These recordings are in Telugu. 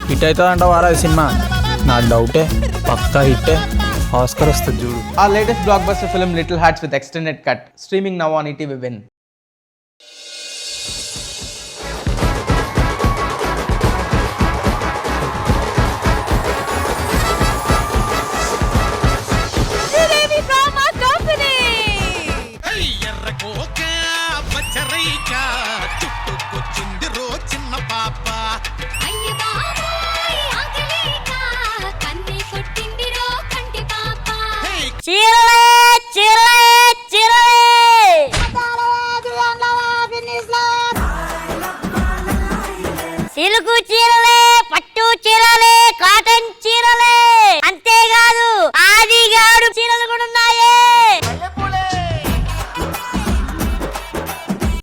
హిట్ అవుతుందంట వారా సినిమా. నాకు డౌటే, పక్కా హిట్టే, ఆస్కర్ వస్తుంది చూడు. Our latest blockbuster film Little Hearts with extended cut, streaming now on ETV Win. సిలుకు చీరలే, పట్టు చీరలే, కాటన్ చీరలే, అంతేకాదు ఆదిగాడు చీరలు కూడా ఉన్నాయే.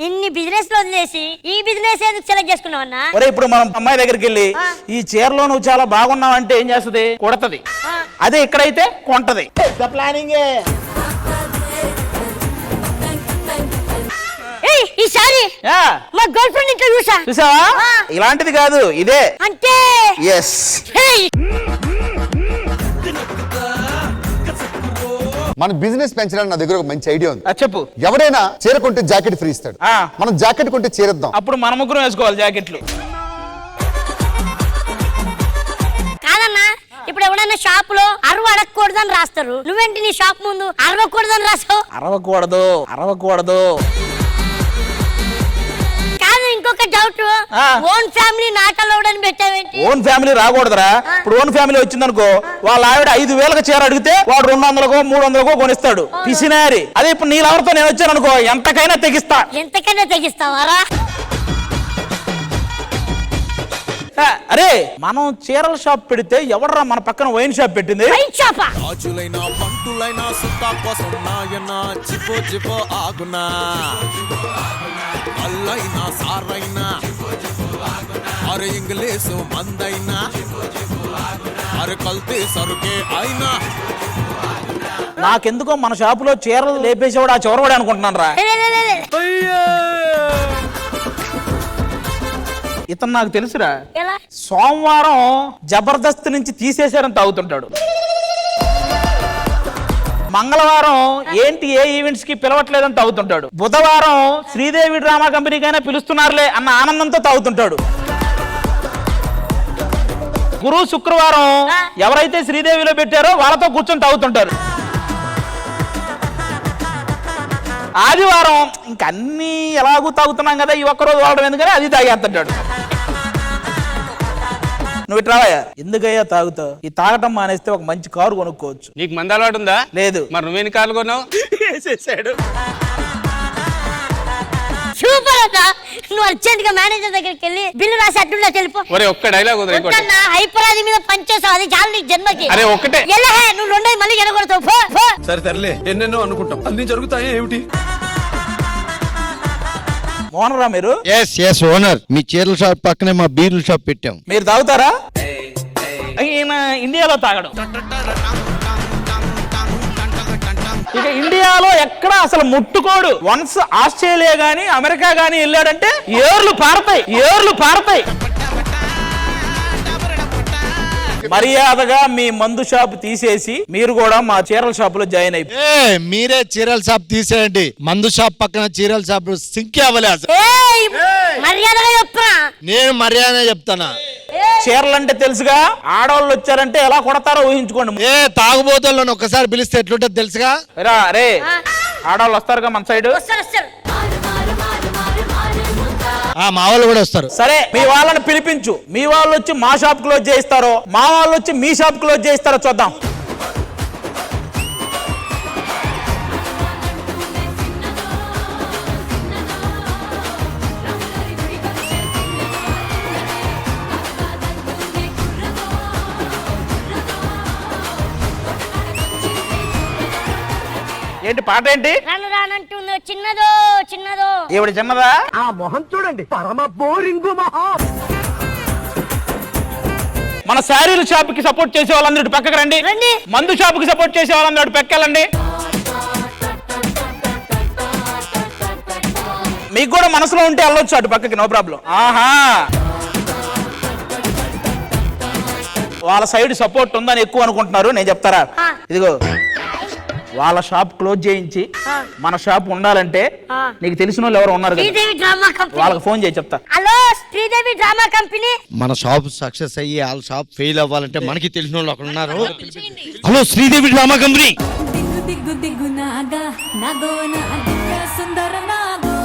ఇన్ని బిజినెస్ లో వదిలేసి ఈ బిజినెస్ ఎందుకు సెలెక్ట్ చేసుకున్నావన్నా? ఒరే ఇప్పుడు మనం అమ్మాయి దగ్గరికి వెళ్ళి ఈ చీరలో నువ్వు చాలా బాగున్నావు అంటే ఏం చేస్తుంది? కొడతది. అదే ఇక్కడైతే కొంటది. ప్లానింగ్. ఈసారి మా గర్ల్ ఫ్రెండ్ ఇంట్లో చూసావా? ఇలాంటిది కాదు, ఇదే అంటే. yes. మన బిజినెస్ పెంచడానికి నా దగ్గర ఒక మంచి ఐడియా ఉంది. చెప్పు. ఎవరైనా చీర కొంటే జాకెట్ ఫ్రీ ఇస్తాడు. మనం జాకెట్ కొంటే చీరద్దాం. అప్పుడు మన ముగ్గురం వేసుకోవాలి జాకెట్లు. కాదన్నా, ఇప్పుడు ఎవడన్నా షాప్ లో అరవ అడగకూడదని రాస్తారు, నువ్వేంటి నీ షాప్ ముందు అరవకూడదని రాసావు? అరవకూడదు. ఇంకొక doubt, own family not allowed అని పెట్టావేంటి? Own family రాకూడదురా. ఇప్పుడు ఓన్ ఫ్యామిలీ వచ్చిందనుకో, వాళ్ళ ఆవిడ 5,000కి చీర అడిగితే వాడు 200కో 300కో కొనిస్తాడు. పిసినారి. అదే ఇప్పుడు నీ లవర్తో నేను వచ్చాను అనుకో, ఎంతకైనా తెగిస్తావారా? అరే మనం చీరల షాప్ పెడితే ఎవడరా మన పక్కన వైన్ షాప్ పెట్టింది? రాజులైనా పంటులైనా సుత్తా కోసం నాయనా చిపో చిపో ఆగునా, అల్లైనా సారైనా, అరే ఇంగ్లీషు మందైనా, అరే కల్తీ సరుకే అయినా. నాకెందుకో మన షాపులో చీరలు లేపేసేవాడు ఆ చోరవాడు అనుకుంటున్నాను రా. ఇతను నాకు తెలుసురా. సోమవారం జబర్దస్త్ నుంచి తీసేశారని తాగుతుంటాడు. మంగళవారం ఏంటి ఏ ఈవెంట్స్ కి పిలవట్లేదని తాగుతుంటాడు. బుధవారం శ్రీదేవి డ్రామా కంపెనీకైనా పిలుస్తున్నారులే అన్న ఆనందంతో తాగుతుంటాడు. గురు శుక్రవారం ఎవరైతే శ్రీదేవిలో పెట్టారో వాళ్ళతో కూర్చొని తాగుతుంటారు. ఆదివారం ఇంకన్నీ ఎలాగూ తాగుతున్నాం కదా, ఈ ఒక్కరోజు వాడడం ఎందుకని అది తాగేస్తుంటాడు. నువ్వు ఇట్రావయ్యా, ఎందుకయ్యా తాగుతావు? ఈ తాగటం మానేస్తే ఒక మంచి కారు కొనుక్కోవచ్చు. నీకు మంది అలవాటు ఉందా? లేదు. మరి నువ్వేని కార్లు కొన్నావు? వేసేసాడు. సూపర్ అన్నా, నువ్వు అర్జెంట్ గా మేనేజర్ దగ్గరికి వెళ్ళి బిల్లు రాసి అడ్డులో వెళ్ళిపో. ఒరే ఒక్క డైలాగ్ వద్దన్నా, హైపరాది మీద పనిచేసావు, అది చాలు నీ జన్మకి. అరే ఒక్కటే. నువ్వు రెండోది మళ్ళీ ఎనగొడతావు. సరే తరలే, ఎన్నెన్నో అనుకుంటాం, అన్ని జరుగుతాయి ఏమిటి? ఓనరా మీరు? Yes owner. మీ చీరల షాప్ పక్కనే మా బీర్ల షాప్ పెట్టాం. మీరు తాగుతారా? ఈయన ఇండియాలో తాగడం. ఇక ఇండియాలో ఎక్కడ అసలు ముట్టుకోడు. వన్స్ ఆస్ట్రేలియా గానీ అమెరికా గానీ వెళ్ళాడంటే ఏర్లు పారతాయి. మర్యాదగా మీ మందు షాప్ తీసేసి మీరు కూడా మా చీరల షాప్ లో జాయిన్ అయిపోయి. మీరే చీరల షాప్ తీసేయండి. మందు షాప్ పక్కన చీరల షాప్ సింక్ అవ్వలే. నేను మర్యాద చెప్తానా? చీరలంటే తెలుసుగా, ఆడవాళ్ళు వచ్చారంటే ఎలా కొడతారో ఊహించుకోండి. తాగుబోతులను ఒక్కసారి పిలిస్తే ఎట్లుంటే తెలుసుగా. రే ఆడవాళ్ళు వస్తారుగా మన సైడ్. మా వాళ్ళు కూడా వస్తారు. సరే మీ వాళ్ళని పిలిపించు. మీ వాళ్ళు వచ్చి మా షాప్ క్లోజ్ చేయిస్తారో, మా వాళ్ళు వచ్చి మీ షాప్ క్లోజ్ చేయిస్తారో చూద్దాం. ఏంటి పాట ఏంటి? రానంటుంది చిన్నదో చిన్నదో. ఈవిడ చిన్నదా? ఆ మొహం చూడండి, పరమ బోరింగు మొహం. మన శారీల షాప్ కి సపోర్ట్ చేసే వాళ్ళందరూ పక్కకు రండి. మందు షాప్ కి సపోర్ట్ చేసే వాళ్ళందరూ పక్కకెళ్ళండి. మీకు కూడా మనసులో ఉంటే వెళ్ళొచ్చు అటు పక్కకి, నో ప్రాబ్లం. ఆహా వాళ్ళ సైడ్ సపోర్ట్ ఉందని ఎక్కువ అనుకుంటున్నారు. నేను చెప్తారా, ఇదిగో వాళ్ళ షాప్ క్లోజ్ చేయించి మన షాప్ ఉండాలంటే నీకు తెలిసిన వాళ్ళు ఎవరు ఉన్నారు కదా, శ్రీదేవి డ్రామా కంపెనీ వాళ్ళకి ఫోన్ చేయి చెప్తా. హలో శ్రీదేవి డ్రామా కంపెనీ, మన షాప్ సక్సెస్ అయ్యి వాళ్ళ షాప్ ఫెయిల్ అవ్వాలంటే మనకి తెలిసిన వాళ్ళు అక్కడ ఉన్నారు. Hello Sridevi drama company. దిగ్గు దిగ్గు దిగ్గు నాగా నాగో నా దివ్య సుందర నాగో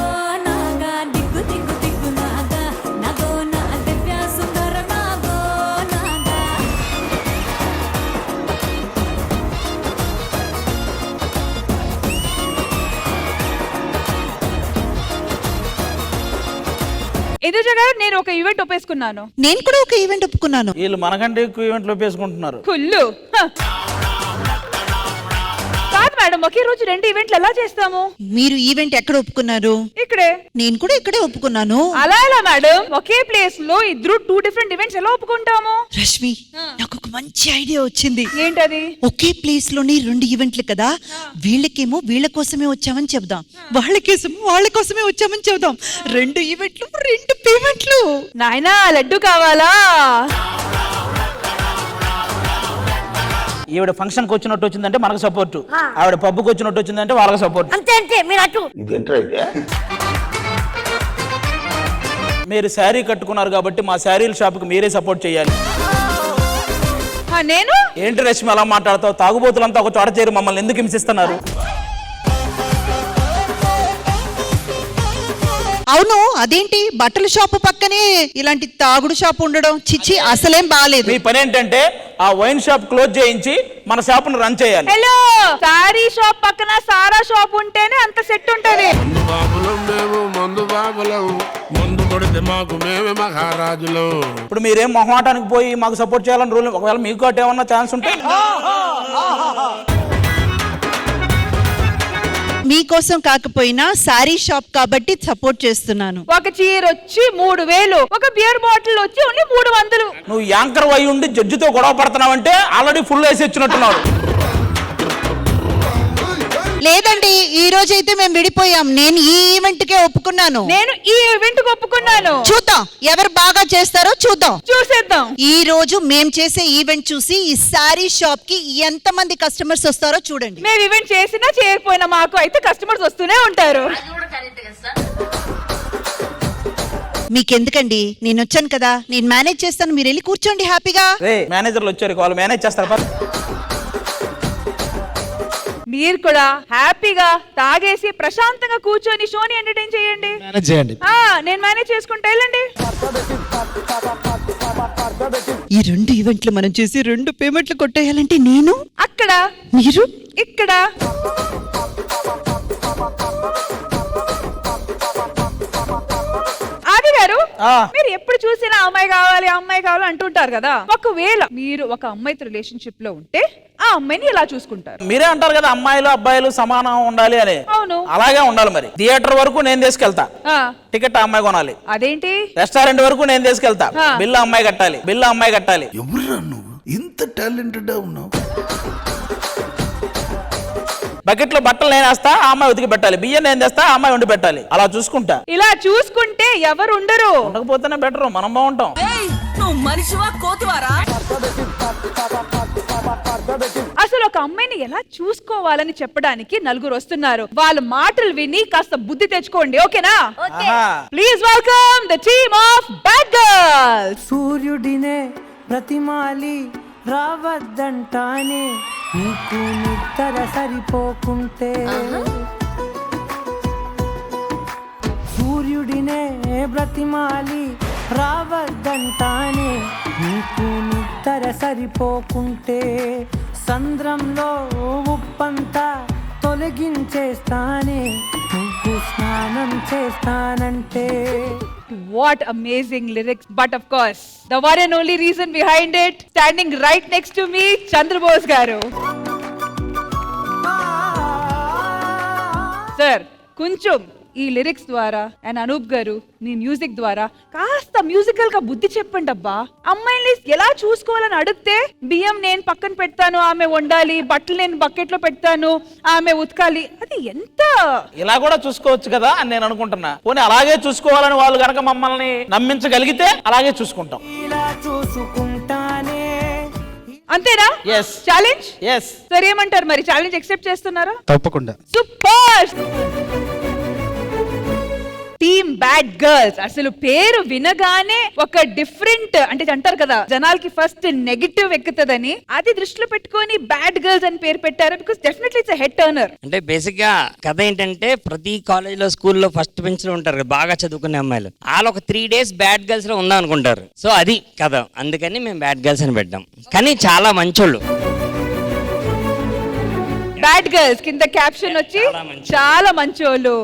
నాగా దిగ్గు దిగ్గు దిగ్గు నాగా నాగో నా దివ్య సుందర నాగో నాగా. ఎదురు గారు నేను ఒక ఈవెంట్ ఒప్పేసుకున్నాను. నేను కూడా ఒక ఈవెంట్ ఒప్పుకున్నాను. వీళ్ళు మనకంటే ఎక్కువ ఈవెంట్లు వేసుకుంటున్నారు. కుళ్ళు కాదు మేడం, ఒకే రోజు 2 ఈవెంట్లు ఎలా చేస్తాము? మీరు ఈవెంట్ ఎక్కడ ఒప్పుకున్నారు? ఇక్కడే. నేను కూడా ఇక్కడే ఒప్పుకున్నాను. అలా ఎలా మేడం, ఒకే ప్లేస్ లో ఇద్దరు 2 డిఫరెంట్ ఈవెంట్స్ ఎలా ఒప్పుకుంటాము? రష్మి, నాకు ఒక మంచి ఐడియా వచ్చింది. ఏంటది? ఒకే ప్లేస్ లోని 2 ఈవెంట్లు కదా, వీళ్ళకేమో వీళ్ళ కోసమే వచ్చామని చెప్దాం, వాళ్ళకేమో వాళ్ళ కోసమే వచ్చామని చెప్దాం. 2 ఈవెంట్లు 2 పేమెంట్లు. నాయనా లడ్డు కావాలా? ఈవిడ ఫంక్షన్ కి వచ్చినట్టు వచ్చిందంటే మనకు సపోర్ట్, ఆవిడ పబ్బుకి వచ్చినట్టు వచ్చిందంటే వాళ్ళకి సపోర్ట్. అంతే అంతే, మీరు అటు. మీరు శారీ కట్టుకున్నారు కాబట్టి మా శారీల షాప్ కి మీరే సపోర్ట్ చేయాలి. నేను ఏంటి రష్మి అలా మాట్లాడతావు? తాగుబోతులంతా ఒక చోట చేరి మమ్మల్ని ఎందుకు హింసిస్తున్నారు? అవును, అదేంటి బట్టల షాపు పక్కనే ఇలాంటి తాగుడు షాప్ ఉండడం? చిచ్చి, అసలేం బాలేదు. మీ పని ఏంటంటే ఆ వైన్ షాప్ క్లోజ్ చేయించి మన షాప్ ను రన్ చేయాలి. హలో, సారీ షాప్ పక్కన సారా షాప్ ఉంటేనే అంత సెట్ ఉంటది. మందు బాబులం ముందు కొడితే మాకు మేమే మహారాజులు. ఇప్పుడు మీరేం మొహమాటానికి పోయి మాకు సపోర్ట్ చేయాలని రూల్, ఒకవేళ మీకు అటు ఏమన్నా ఛాన్స్ ఉంటే మీకోసం కాకపోయినా సారీ షాప్ కాబట్టి సపోర్ట్ చేస్తున్నాను. ఒక చీర వచ్చి 3000, ఒక బియర్ బాటిల్ వచ్చి ఓన్లీ 300. నువ్వు యాంకర్ అయి ఉండి జడ్జితో గొడవ పడుతున్నావంటే ఆల్రెడీ ఫుల్ వేసి వచ్చినట్టున్నావు. లేదండి, ఈ రోజు అయితే మేము విడిపోయాం. నేను ఈ ఈవెంట్ కే ఒప్పుకున్నాను. నేను ఈ ఈవెంట్ కి ఒప్పుకున్నాను. చూద్దాం ఎవరు బాగా చేస్తారో చూద్దాం, చూసేద్దాం. ఈ రోజు మేము చేసే ఈవెంట్ చూసి ఈ సారీ షాప్ కి ఎంత మంది కస్టమర్స్ వస్తారో చూడండి. మేము ఈవెంట్ చేసినా చేయకపోయినా మాకు అయితే కస్టమర్స్ వస్తూనే ఉంటారు. మీకెందుకండి, నేను వచ్చాను కదా, నేను మేనేజ్ చేస్తాను. మీరు వెళ్ళి కూర్చోండి హ్యాపీగా. మేనేజర్లు వచ్చారు, వాళ్ళు మేనేజ్ చేస్తారు. మీరు కూడా హ్యాపీగా తాగేసి ప్రశాంతంగా కూర్చొని షోని ఎంటర్టైన్ చేయండి. మేనేజ్ చేయండి. నేను మేనేజ్ చేసుకుంటా, వెళ్ళండి. ఈ 2 ఈవెంట్లు మనం చేసి 2 పేమెంట్లు కొట్టేయాలంటే నేను అక్కడ, మీరు ఇక్కడ. ఆది గారు, మీరు ఎప్పుడు చూసినా అమ్మాయి కావాలి అమ్మాయి కావాలి అంటుంటారు కదా. ఒకవేళ మీరు ఒక అమ్మాయితో రిలేషన్షిప్ లో ఉంటే ఆ అమ్మాయిని ఎలా చూసుకుంటారు? మీరే అంటారు కదా అమ్మాయిలు అబ్బాయిలు సమానం ఉండాలి అని. అవును, అలాగే ఉండాలి. మరి థియేటర్ వరకు నేను తీసుకెళ్తా, టికెట్ ఆ అమ్మాయి కొనాలి. అదేంటి? రెస్టారెంట్ వరకు నేను తీసుకెళ్తా, బిల్లు అమ్మాయి కట్టాలి, బిల్లు అమ్మాయి కట్టాలి. ఎవరురా నువ్వు ఇంత టాలెంటెడ్ ఉన్నావు? బకెట్ లో బట్టలు నేను వేస్తా, ఆ అమ్మాయి ఉతికి పెట్టాలి. బియ్యం నేను తెస్తా, ఆ అమ్మాయి వండి పెట్టాలి. అలా చూసుకుంటా. ఇలా చూసుకుంటే ఎవరు ఉండరు. ఉండకపోతేనే బెటర్, మనం బాగుంటాం. అసలు ఒక అమ్మాయిని ఎలా చూసుకోవాలని చెప్పడానికి 4 వస్తున్నారు. వాళ్ళ మాటలు విని కాస్త బుద్ధి తెచ్చుకోండి, ఓకేనా? Please welcome the team of bad girls. సూర్యుడినే ప్రతిమాలి రావద్దంటానే, నీకు నిద్ర సరిపోకుంటే. సూర్యుడినే బ్రతిమాలి రావద్దంటానే, నీకు నిద్ర సరిపోకుంటే. సంద్రంలో ఉప్పంతా తొలగించేస్తానే, నువ్వు స్నానం చేస్తానంటే. What amazing lyrics, but of course the one and only reason behind it, standing right next to me, Chandrabose garu. Sir, కొంచెం ఈ లిరిక్స్ ద్వారా అండ్ అనూప్ గారు మీ మ్యూజిక్ ద్వారా కాస్త మ్యూజికల్ గా బుద్ధి చెప్పండి అబ్బా. అమ్మాయిని ఎలా చూసుకోవాలని అడిగితే బియ్యం నేను పక్కన పెడతాను, ఆమె వండాలి, బట్టలు నేను బకెట్ లో పెడతాను, ఆమె ఉతకాలి, అది ఎంత ఇలా కూడా చూసుకోవచ్చు కదా అని నేను అనుకుంటున్నా. పోనీ అలాగే చూసుకోవాలని వాళ్ళు గనక మమ్మల్ని నమ్మించగలిగితే అలాగే చూసుకుంటాం. ఇలా చూసుకుంటానే అంతేనా? Yes. ఛాలెంజ్? Yes. సరే ఏమంటారు మరి, ఛాలెంజ్ యాక్సెప్ట్ చేస్తున్నారా? తప్పకుండా. సూపర్. టీమ్ బ్యాడ్ గర్ల్స్ అసలు పేరు వినగానే ఒక డిఫరెంట్ అంటే అంటారు కదా జనాలకి ఫస్ట్ నెగటివ్ ఎక్కుతుందని, అది దృష్టిలో పెట్టుకొని బ్యాడ్ గర్ల్స్ అని పేరు పెట్టారు. Because definitely it's head Turner. అంటే బేసిక్ గా కథ ఏంటంటే ప్రతి కాలేజ్ లో స్కూల్లో ఫస్ట్ బెంచ్ లో ఉంటారు కదా బాగా చదువుకునే అమ్మాయిలు, వాళ్ళు ఒక 3 days బ్యాడ్ గర్ల్స్ లో ఉందాం అనుకుంటారు. సో అది కథ, అందుకని మేము బ్యాడ్ గర్ల్స్ అని పెట్టాం. కానీ చాలా మంచోళ్ళు. బ్యాడ్ గర్ల్స్ కింద క్యాప్షన్ వచ్చి చాలా మంచోళ్ళు.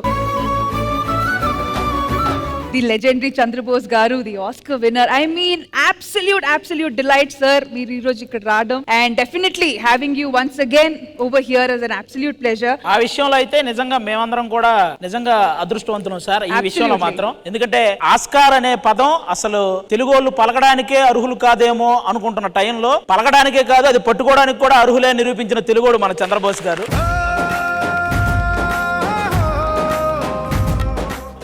The legendary Chandrabose garu, the Oscar winner. I mean absolute delight sir మీరు ఈ రోజు ఇక్కడ రావడం, and definitely having you once again over here is an absolute pleasure. ఆ విషయంలో అయితే నిజంగా మేమందరం కూడా నిజంగా అదృష్టవంతులం సార్ ఈ విషయంలో మాత్రం. ఎందుకంటే ఆస్కార్ అనే పదం అసలు తెలుగు వాళ్ళు పలకడానికే అర్హులు కాదేమో అనుకుంటున్న టైంలో పలకడానికే కాదు అది పట్టుకోవడానికి కూడా అర్హులే నిరూపించిన తెలుగోడు మన చంద్రబోస్ గారు.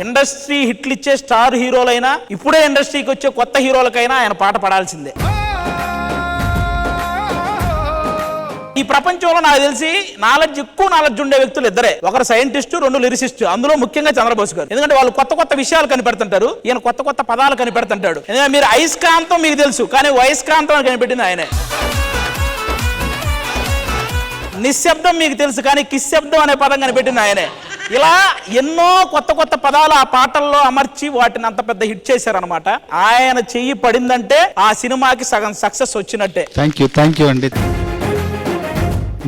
ఇండస్ట్రీ హిట్లు ఇచ్చే స్టార్ హీరోలైనా ఇప్పుడే ఇండస్ట్రీకి వచ్చే కొత్త హీరోలకైనా ఆయన పాట పడాల్సిందే. ఈ ప్రపంచంలో నాకు తెలిసి ఎక్కువ నాలెడ్జ్ ఉండే వ్యక్తులు ఇద్దరే, ఒకరు సైంటిస్టు, 2 లిరిసిస్టు. అందులో ముఖ్యంగా చంద్రబోస్ గారు. ఎందుకంటే వాళ్ళు కొత్త విషయాలు కనిపెడుతుంటారు, ఈయన కొత్త పదాలు కనిపెడుతుంటాడు. ఎందుకంటే మీరు అయస్కాంతం మీకు తెలుసు, కానీ వయస్కాంతం అని కనిపెట్టింది ఆయనే. నిశ్శబ్దం మీకు తెలుసు, కానీ కిశ్శబ్దం అనే పదం కనిపెట్టింది ఆయనే. ఇలా ఎన్నో కొత్త పదాలు ఆ పాటల్లో అమర్చి వాటిని అంత పెద్ద హిట్ చేశారనమాట. ఆయన చెయ్యి పడిందంటే ఆ సినిమాకి సగం సక్సెస్ వచ్చినట్టే. థ్యాంక్ యూ అండి.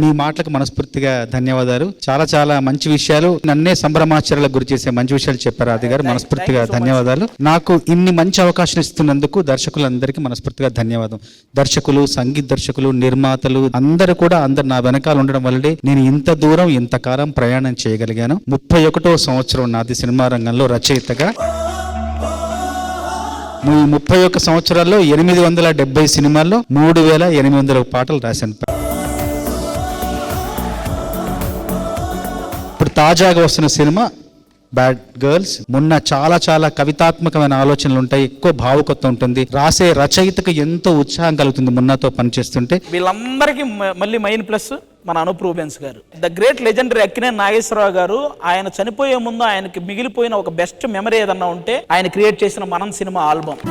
మీ మాటలకు మనస్ఫూర్తిగా ధన్యవాదాలు. చాలా మంచి విషయాలు, నన్నే సంభ్రమాశ్చర్యాలకు గురి చేసే మంచి విషయాలు చెప్పారు ఆది గారు. మనస్ఫూర్తిగా ధన్యవాదాలు. నాకు ఇన్ని మంచి అవకాశం ఇస్తున్నందుకు దర్శకులందరికీ మనస్ఫూర్తిగా ధన్యవాదం. దర్శకులు, సంగీత దర్శకులు, నిర్మాతలు అందరూ నా వెనకాల ఉండడం వల్లే నేను ఇంత దూరం ఇంతకాలం ప్రయాణం చేయగలిగాను. 31వ సంవత్సరం నాది సినిమా రంగంలో రచయితగా. ఈ 31 సంవత్సరాల్లో 870 సినిమాల్లో 3800 పాటలు రాశాను. ఇప్పుడు తాజాగా వస్తున్న సినిమా బ్యాడ్ గర్ల్స్. మొన్న చాలా కవితాత్మకమైన ఆలోచనలు ఉంటాయి, ఎక్కువ భావుకత్వం ఉంటుంది, రాసే రచయితకు ఎంతో ఉత్సాహం కలుగుతుంది మొన్నతో పనిచేస్తుంటే. వీళ్ళందరికీ మళ్ళీ మెయిన్ ప్లస్ మన Anup Rubens garu, the great legendary Akkineni Nageswara Rao garu. ఆయన చనిపోయే ముందు ఆయనకి మిగిలిపోయిన ఒక బెస్ట్ మెమరీ ఏదన్నా ఉంటే ఆయన క్రియేట్ చేసిన మనం సినిమా ఆల్బమ్.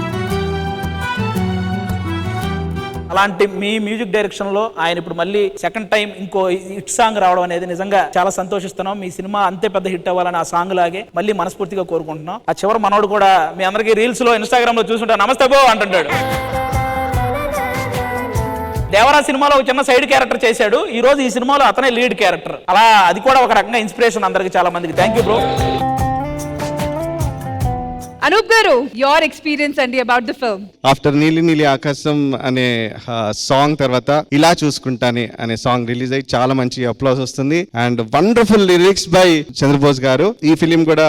అలాంటి మీ మ్యూజిక్ డైరెక్షన్ లో ఆయన ఇప్పుడు మళ్ళీ సెకండ్ టైం ఇంకో హిట్ సాంగ్ రావడం అనేది నిజంగా చాలా సంతోషిస్తున్నాం. మీ సినిమా అంతే పెద్ద హిట్ అవ్వాలని ఆ సాంగ్ లాగే మళ్ళీ మనస్ఫూర్తిగా కోరుకుంటున్నాం. ఆ చివరి మనోడు కూడా మీ అందరికీ రీల్స్ లో, ఇన్స్టాగ్రామ్ లో చూసుంటా నమస్తే బో అంటుంటాడు. దేవరా సినిమాలో ఒక చిన్న సైడ్ క్యారెక్టర్ చేశాడు, ఈ రోజు ఈ సినిమాలో అతనే లీడ్ క్యారెక్టర్. అలా అది కూడా ఒక రకంగా ఇన్స్పిరేషన్ అందరికి, చాలా మందికి. Thank you bro. అనూప్ గారు, యువర్ ఎక్స్పీరియన్స్ అండి అబౌట్ ద ఫిల్మ్. ఆఫ్టర్ నీలి నీలి ఆకాశం అనే సాంగ్ తర్వాత ఇలా చూసుకుంటానే అనే సాంగ్ రిలీజ్ అయ్యి చాలా మంచి అప్లాస్ వస్తుంది and wonderful lyrics by Chandrabose garu. ఈ ఫిలిం కూడా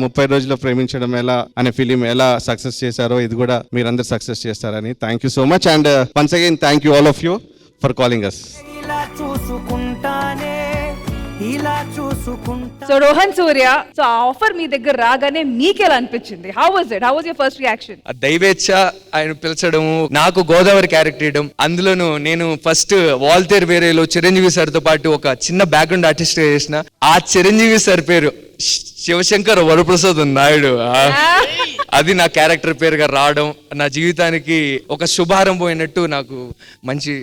30 రోజుల్లో ప్రేమించడం ఎలా అనే ఫిలిం ఎలా సక్సెస్ చేశారో ఇది కూడా మీరందరూ సక్సెస్ చేస్తారని. Thank you so much and once again thank you all of you for calling us. So Rohan Surya, so ఆ ఆఫర్ మీ దగ్గర రాగానే మీకు ఎలా అనిపించింది? How was it? How was your first reaction? దైవేచ్ఛ ఆయన పిలిచడము, నాకు గోదావరి క్యారెక్టర్ ఇవ్వడం, అందులోనూ నేను ఫస్ట్ వాల్తేర్ వేరేలో చిరంజీవి సార్ తో పాటు ఒక చిన్న బ్యాక్గ్రౌండ్ ఆర్టిస్ట్ చేసిన. ఆ చిరంజీవి సార్ పేరు శివశంకర్ వరప్రసాద్ నాయుడు. అది నా క్యారెక్టర్ పేరుగా రావడం నా జీవితానికి ఒక శుభారంభం అయినట్టు నాకు మంచి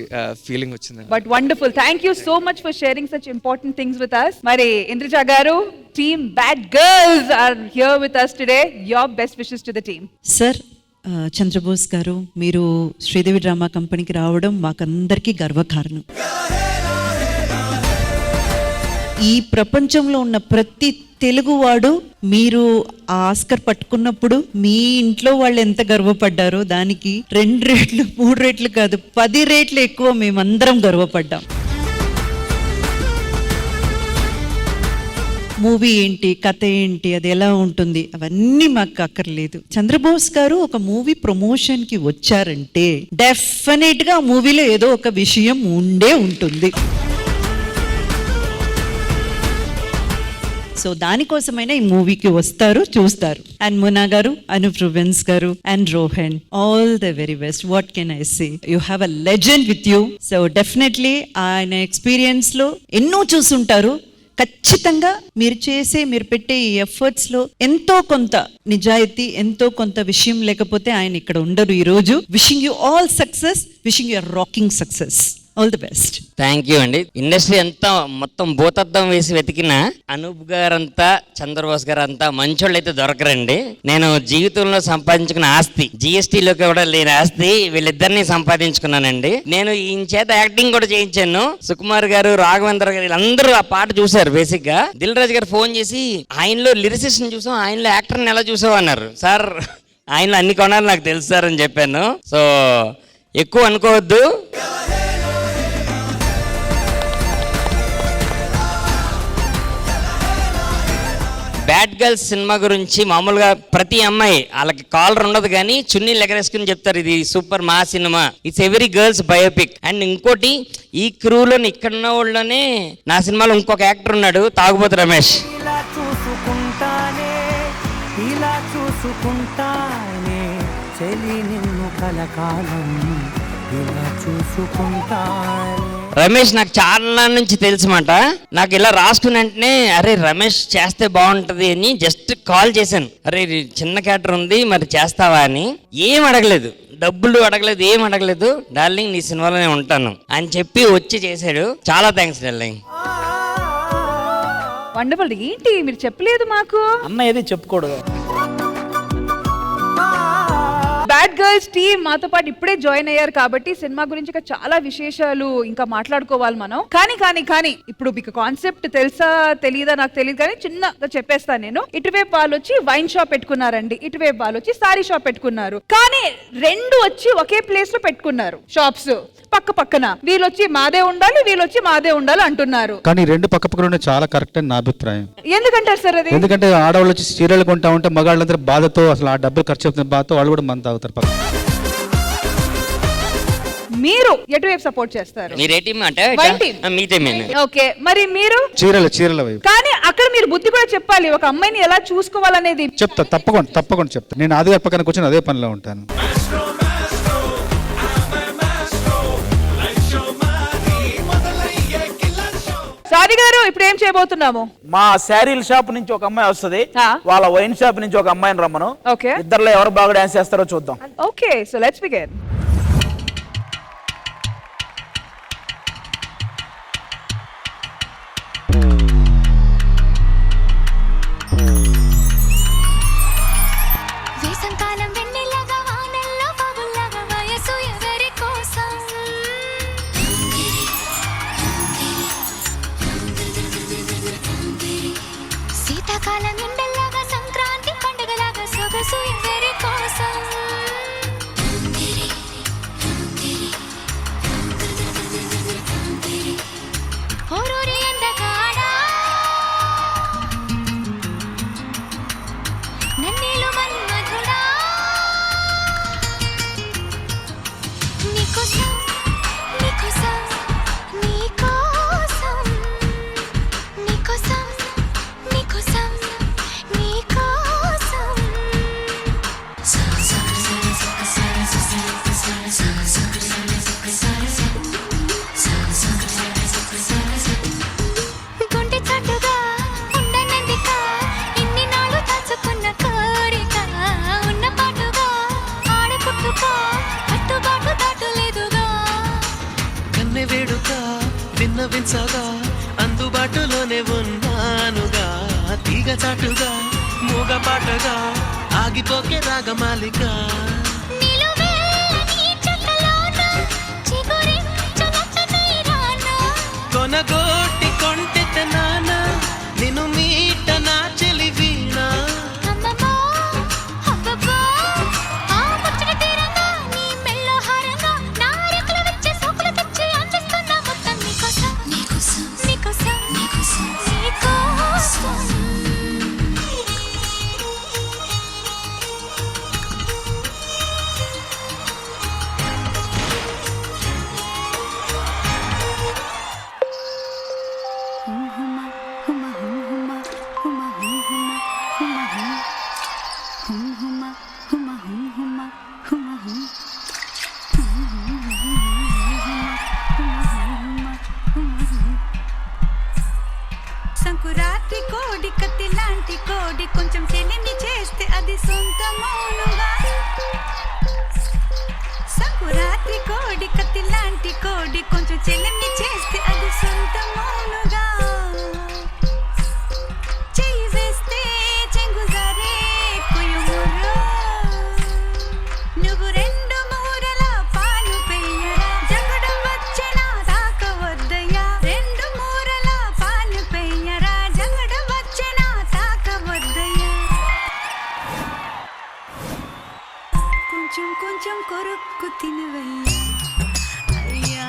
ఫీలింగ్ వచ్చింది. But wonderful. Thank you so much for sharing such important things with us. మరి Indraja garu, team bad girls are here with us today. Your best wishes to the team. Sir, Chandrabose garu, మీరు శ్రీదేవి డ్రామా కంపెనీకి రావడం మాకందరికీ గర్వకారణం. ఈ ప్రపంచంలో ఉన్న ప్రతి తెలుగువాడు మీరు ఆస్కర్ పట్టుకున్నప్పుడు మీ ఇంట్లో వాళ్ళు ఎంత గర్వపడ్డారో దానికి 2 రెట్లు 3 రెట్లు కాదు 10 రెట్లు ఎక్కువ మేమందరం గర్వపడ్డాం. మూవీ ఏంటి, కథ ఏంటి, అది ఎలా ఉంటుంది అవన్నీ మాకు అక్కర్లేదు. చంద్రబోస్ గారు ఒక మూవీ ప్రమోషన్ కి వచ్చారంటే డెఫినెట్ గా మూవీలో ఏదో ఒక విషయం ఉండే ఉంటుంది. సో దానికోసమైనా ఈ మూవీకి వస్తారు, చూస్తారు. అండ్ మునా గారు, అనూప్ రూబెన్స్ గారు and Rohan, all the very best. What can I say, you have a legend with you. So definitely ఆయన ఎక్స్పీరియన్స్ లో ఎన్నో చూసుంటారు. ఖచ్చితంగా మీరు పెట్టే ఈ ఎఫర్ట్స్ లో ఎంతో కొంత నిజాయితీ, ఎంతో కొంత విషయం లేకపోతే ఆయన ఇక్కడ ఉండరు ఈ రోజు. Wishing you all success, wishing you rocking success. All the best. Thank you అండి. ఇండస్ట్రీ అంతా మొత్తం భూతద్దం వేసి వెతికిన అనూప్ గారంతా, చంద్రబోస్ గారు అంతా మంచోళ్ళు అయితే దొరకరండి. నేను జీవితంలో సంపాదించుకున్న ఆస్తి, జిఎస్టీలో కూడా లేని ఆస్తి వీళ్ళిద్దరిని సంపాదించుకున్నానండి. నేను ఈయన చేత యాక్టింగ్ కూడా చేయించాను. సుకుమార్ గారు, రాఘవేంద్ర గారు వీళ్ళందరూ ఆ పాట చూశారు. బేసిక్ గా దిల్ రాజు గారు ఫోన్ చేసి ఆయనలో లిరిసిస్ట్ చూసాం, ఆయనలో యాక్టర్ని ఎలా చూసావు అన్నారు. సార్ ఆయనలో అన్ని కొనాలి నాకు తెలుసు సార్ అని చెప్పాను. సో ఎక్కువ అనుకోవద్దు. బ్యాడ్ గర్ల్స్ సినిమా గురించి మామూలుగా ప్రతి అమ్మాయి వాళ్ళకి కాలర్ ఉండదు కానీ చున్నీలు ఎగరేసుకుని చెప్తారు ఇది సూపర్ మా cinema, it's every girls biopic. And ఇంకోటి, ఈ క్రూలో ఇక్కడ ఉన్న వాళ్ళనే నా సినిమాలో ఇంకొక యాక్టర్ ఉన్నాడు, తాగుబోతు రమేష్. ఇలా చూసుకుంటానే చెలి నిన్ను కలకాలం, ఇలా చూసుకుంటానే. రమేష్ నాకు చాలా నుంచి తెలుసు మాట. నాకు ఇలా రాసుకున్న వెంటనే అరే రమేష్ చేస్తే బాగుంటది అని జస్ట్ కాల్ చేశాను. అరే చిన్న క్యారెక్టర్ ఉంది మరి చేస్తావా అని. ఏం అడగలేదు, డబ్బులు అడగలేదు, ఏం అడగలేదు. డార్లింగ్ నీ సినిమాలోనే ఉంటాను అని చెప్పి వచ్చి చేశాడు. చాలా థ్యాంక్స్ డార్లింగ్. వండర్ఫుల్. ఏంటి మీరు చెప్పలేదు మాకు? అమ్మ ఏది చెప్పుకూడదు. బ్యాడ్ గర్ల్స్ టీమ్ మాతో పాటు ఇప్పుడే జాయిన్ అయ్యారు కాబట్టి సినిమా గురించి ఇంకా చాలా విశేషాలు ఇంకా మాట్లాడుకోవాలి మనం. కానీ ఇప్పుడు మీకు కాన్సెప్ట్ తెలుసా తెలియదా నాకు తెలియదు కానీ చిన్నగా చెప్పేస్తాను నేను. ఇటువైపు వాళ్ళు వచ్చి వైన్ షాప్ పెట్టుకున్నారండి, ఇటువైపు వాళ్ళు వచ్చి సారీ షాప్ పెట్టుకున్నారు. కానీ రెండు వచ్చి ఒకే ప్లేస్ లో పెట్టుకున్నారు షాప్స్ పక్క పక్కన. వీళ్ళు వచ్చి మాదే ఉండాలి, వీళ్ళు వచ్చి మాదే ఉండాలి అంటున్నారు. కానీ రెండు పక్క పక్కన ఉండే చాలా కరెక్ట్ అని నా అభిప్రాయం. ఎందుకంటారు సార్ అది? ఎందుకంటే ఆడవాళ్ళు వచ్చి సీరియల్ కొంటా ఉంటే మగాళ్ళందరూ బాధతో, అసలు ఆ డబ్బులు ఖర్చు అవుతున్న బాధతో వాళ్ళు కూడా మంది తాగుతారు. మీరు ఎటువైపు సపోర్ట్ చేస్తారు? మీరే టీం అంటే మీ టీం. ఓకే, మరి మీరు చీరల వైపు. కానీ అక్కడ మీరు బుద్ధి కూడా చెప్పాలి, ఒక అమ్మాయిని ఎలా చూసుకోవాలనేది. చెప్తా, తప్పకుండా చెప్తా. నేను ఆది గారి పక్కన కూర్చొని అదే పనిలో ఉంటాను. సారీ గారు, ఇప్పుడు ఏం చేయబోతున్నాము? మా శారీల షాప్ నుంచి ఒక అమ్మాయి వస్తుంది, వాళ్ళ వైన్ షాప్ నుంచి ఒక అమ్మాయిని రమ్మను. ఓకే, ఇద్దరులో ఎవరు బాగా డాన్స్ చేస్తారో చూద్దాం. Okay, so let's begin. శీతాకాలం ఎండల్లాగా సంక్రాంతి పండుగలాగా సొగసు ఎవరి కోసం. ఓరూరి అందగాడా నన్నేలు మన్మధుడా నీకోసం నీకోసం నీకోసం నీకోసం నీకోసం నీకోసం. గుండె చాటుగా ఉండనందిక ఇన్ని నాళ్ళు దాచుకున్న కోరిక ఉన్న పాటుగా ఆడపుట్టుగా కట్టుబాటు దాటలేదుగా. కన్నె వేడుక విన్నవించగా అందుబాటులోనే ఉన్నానుగా. తీగ చాటుగా మూగ పాటగా ఆగిపోకే రాగమాలిక. కొనగోటి కొంటెత నాన్న నిన్ను మీట నా చెలి వీణ. సొంతమౌనుగా సంకురాత్రి కోడి కత్తి లాంటి కోడి కొంచెం చెల్లిని చేస్తే అది సొంతమౌనుగా చెయ్యి వేస్తే చెంగుజారే కొయ్యుమురు నువ్వు రెండు మూరల పాలు పెయ్యరా జగడం వచ్చిన దాకా వద్దయ్యా రెండు మూరల పాలు పెయ్యరా జగడం వచ్చిన దాకా వద్దయ్యా కొంచెం కొంచెం కొరుక్కు తినవయ్యా అయ్యా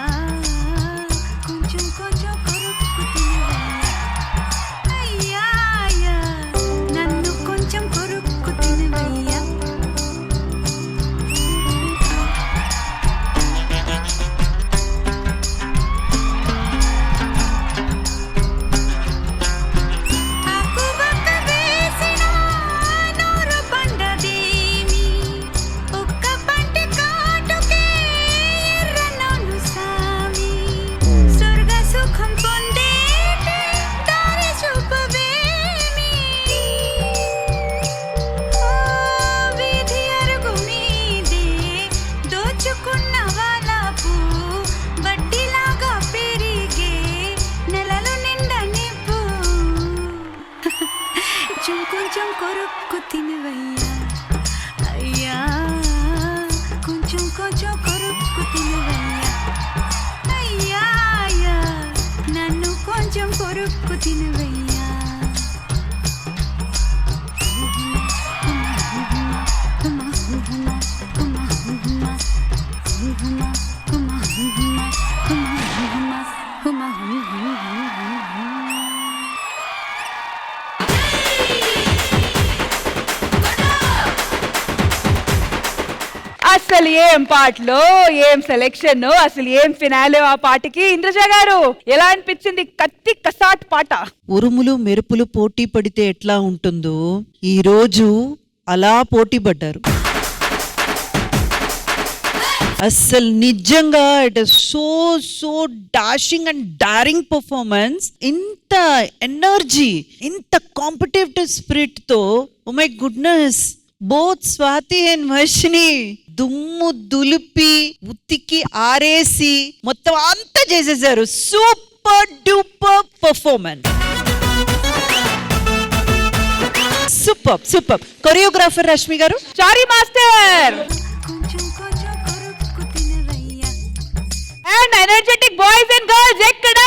కొంచెం కొంచెం కొరుక్కు తినవయ్యా అయ్యా అయ్యా నన్ను కొంచెం కొరుక్కు తినవయ్యా ఆకుబక్క వేసిన నూరు పండదేమి ఒక్క పంటి కాటుకే ఎర్రనోలు సామి స్వర్గ సుఖం పొందేటి దారి చూపవేమి ఓ వీధి అరుగు మీదే దోచుకున్న వాలాపు వడ్డీలాగా పెరిగే నెలలు నిండా నిప్పు కొంచెం కొరుక్కు తినవయ్యా అయ్యా కొంచెం కొంచెం కొరుక్కు తినవయ్యా అయ్యా అయ్యా నన్ను కొంచెం కొరుక్కు తినవయ్యా అసలు ఏం పాటలో ఏం సెలెక్షన్ అసలు ఏం ఫినాలే ఆ పాటకి. ఇంద్రజ గారు ఎలా అనిపించింది కత్తి కసాట్ పాట? ఉరుములు మెరుపులు పోటీ పడితే ఎట్లా ఉంటుందో ఈ రోజు అలా పోటీ పడ్డారు. అసలు నిజంగా it is so dashing and daring performance. ఇంత ఎనర్జీ, ఇంత కాంపిటేటివ్ స్పిరిట్ తో, oh my goodness, both Swathi and Varshini దుమ్ము దులిపి ఉతికి ఆరేసి మొత్తం అంతా చేసేసారు. Super duper performance. Super. Choreographer Rashmi గారు, Chari master and energetic boys and girls ఎక్కడ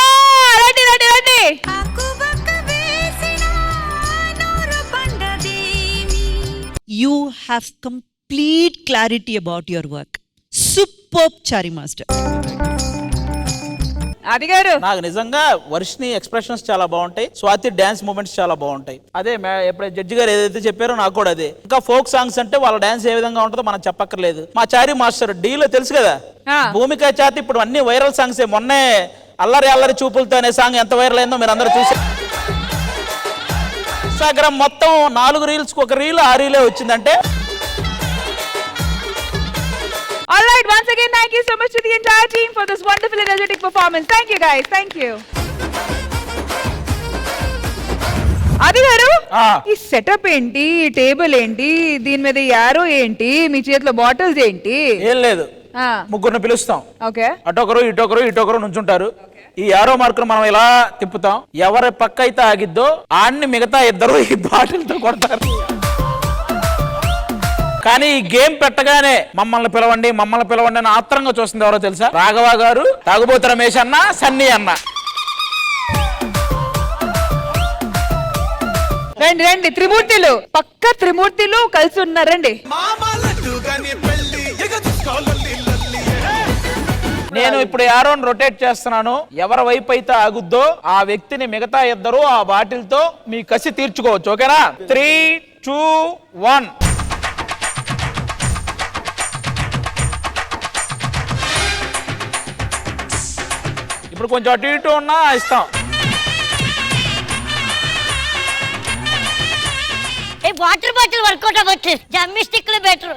రండి. You have complete clarity about your work. Superb, Chari Master. అది గారు, నాకు నిజంగా వర్షిని ఎక్స్ప్రెషన్స్ చాలా బాగుంటాయి, స్వాతి డాన్స్ మూమెంట్స్ చాలా బాగుంటాయి. అదే ఎప్పుడైతే జడ్జి గారు ఏదైతే చెప్పారో నాకు కూడా అదే. ఇంకా ఫోక్ సాంగ్స్ అంటే వాళ్ళ డాన్స్ ఏ విధంగా ఉంటుందో మనం చెప్పక్కర్లేదు. మా చారి మాస్టర్ డీలో తెలుసు కదా, భూమిక చేతి ఇప్పుడు అన్ని వైరల్ సాంగ్స్. మొన్నే అల్లరి చూపులతో అనే సాంగ్ ఎంత వైరల్ అయిందో మీరు అందరూ చూసారు. ఇన్స్టాగ్రామ్ మొత్తం 4 రీల్స్ ఒక రీల్ 6 రీలే వచ్చిందంటే. All right, once again, thank you so much to the entire team for this wonderful energetic performance. Thank you guys, thank you. అది గారు, ఈ సెటప్ ఏంటి, ఈ టేబుల్ ఏంటి, దీని మీద యారో ఏంటి, మీ చేతిలో బాటిల్స్ ఏంటి? ఏం లేదు, ముగ్గురిని పిలుస్తాం. ఓకే, ఇటొకరు నుంచుంటారు. ఈ యారో మార్కును మనం ఇలా తిప్పుతాం. ఎవరి పక్క అయితే ఆగిద్దో ఆడిని మిగతా ఇద్దరు ఈ బాటిల్తో కొడతారు. కానీ ఈ గేమ్ పెట్టగానే మమ్మల్ని పిలవండి అని ఆత్రంగా చూస్తుంది ఎవరో తెలుసా? రాఘవ గారు, తాగుబోతు రమేష్ అన్న, సన్నీ అన్న. రండి త్రిమూర్తులు, పక్క త్రిమూర్తులు కలిసి ఉన్నారండి. నేను ఇప్పుడు యారోని రొటేట్ చేస్తున్నాను. ఎవరి వైపు అయితే ఆగుద్దో ఆ వ్యక్తిని మిగతా ఇద్దరు ఆ బాటిల్ తో మీ కసి తీర్చుకోవచ్చు. ఓకేనా? 3, 2, 1. ఇప్పుడు కొంచెం అటు ఇటు ఉన్నా ఇస్తాం. వాటర్ బాటిల్ వర్కౌట్ అవ్వట్లేదు, జమ్మి స్టిక్లు బెటర్.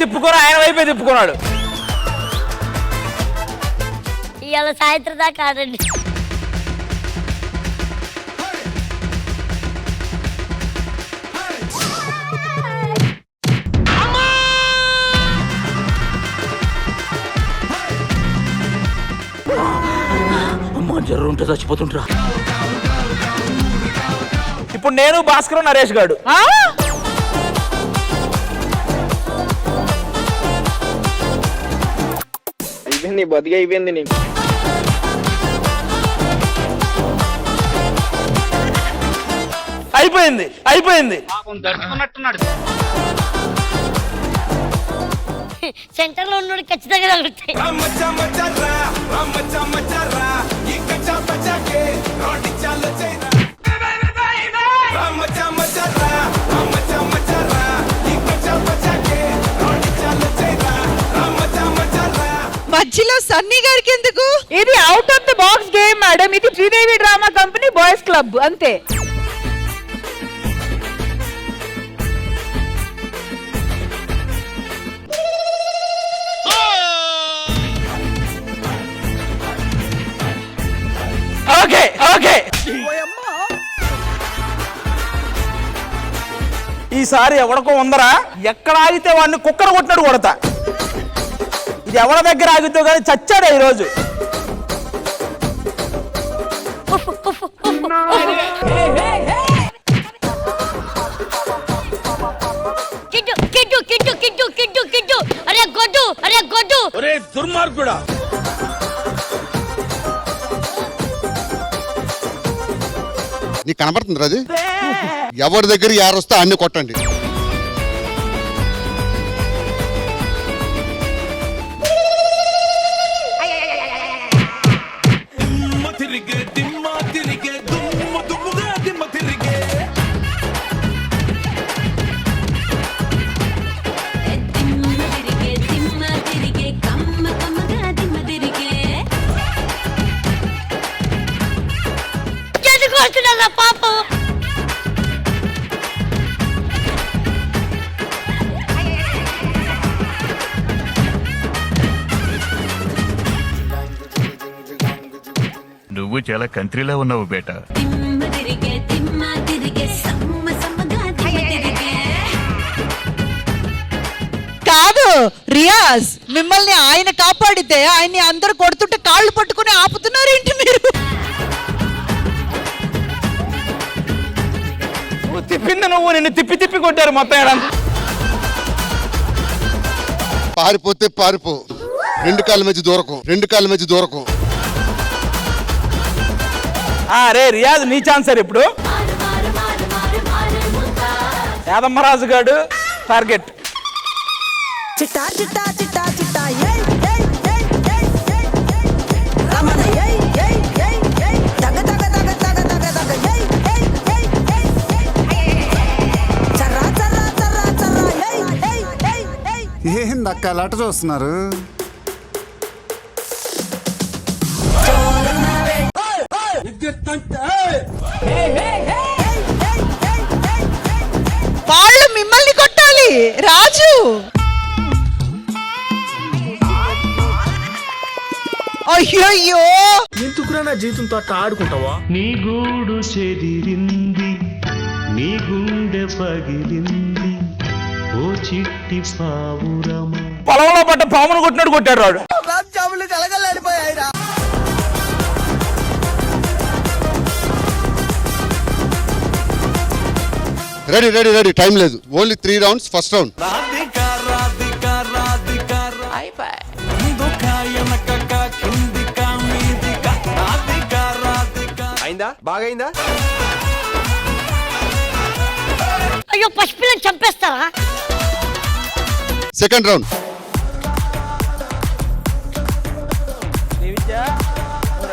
తిప్పుకొని ఆయన వైపే తిప్పుకున్నాడు. ఇవాళ సాయంత్రం దాకా ఆడండి. అమ్మా జర్రు ఉంటే చచ్చిపోతుంటరా. ఇప్పుడు నేను భాస్కర్ నరేష్ గాడు. అయిపోయింది బతికి అయిపోయింది నీకు. అయిపోయింది అయిపోయింది. సెంటర్ లో ఉన్నాడు ఖచ్చితంగా తగులుతాయి. మధ్యలో సన్నీ గారికి ఎందుకు? ఇది out of the box game madam. ఇది Sridevi drama company boys club అంతే. Okay okay. ఈసారి ఎవడికో ఉందరా, ఎక్కడ ఆగితే వాడిని కుక్కర్ కొట్టినట్టు కొడతా. ఇది ఎవరి దగ్గర ఆగితే కానీ చచ్చాడు ఈరోజు. కిట్టు కిట్టు కిట్టు కిట్టు కిట్టు కిట్టు అరే గొడ్డు అరే గొడ్డు. ఒరే దుర్మార్గుడా. నీకు కనబడుతుంది అది? ఎవరి దగ్గర యారొస్తే అన్ని కొట్టండి. పాపం నువ్వు చాలా కంట్రీలో ఉన్నావు బేటా. కాదు రియాజ్, మిమ్మల్ని ఆయన కాపాడితే ఆయన్ని అందరు కొడుతుంటే కాళ్ళు పట్టుకుని ఆపుతున్నారు ఏంటి మీరు? తిప్పింది నువ్వు, నిన్ను తిప్పి తిప్పి కొట్టారు మొత్తం ఏడాది. పారిపోతే పారిపో, రెండు కాళ్ళ మధ్య దూరకం, రెండు కాళ్ళ మధ్య దూరకం. రే రియాజ్ నీ ఛాన్సర్ ఇప్పుడు. యాదమ్మరాజు గాడు టార్గెట్. చిట్టా చిట్టా చిట్టా చిట్టా ఏందక్క అలాట చూస్తున్నారు? వాళ్ళు మిమ్మల్ని కొట్టాలి రాజు. అయ్యో ఎందుకురా నా జీవితంతో అట్లా ఆడుకుంటావా? నీ గూడు చెదిరింది, నీ గుండె పగిలింది, ఓ చిట్టి పావురమా. పొలంలో పడ్డ పామును కొట్టినట్టు కొట్టాడు వాడు. రెడీ రెడీ రెడీ, టైం లేదు. Only 3 rounds. ఫస్ట్ రౌండ్ అయిందా? బాగా అయిందా? అయ్యో పసిపిల్లని చంపేస్తారా? Second round.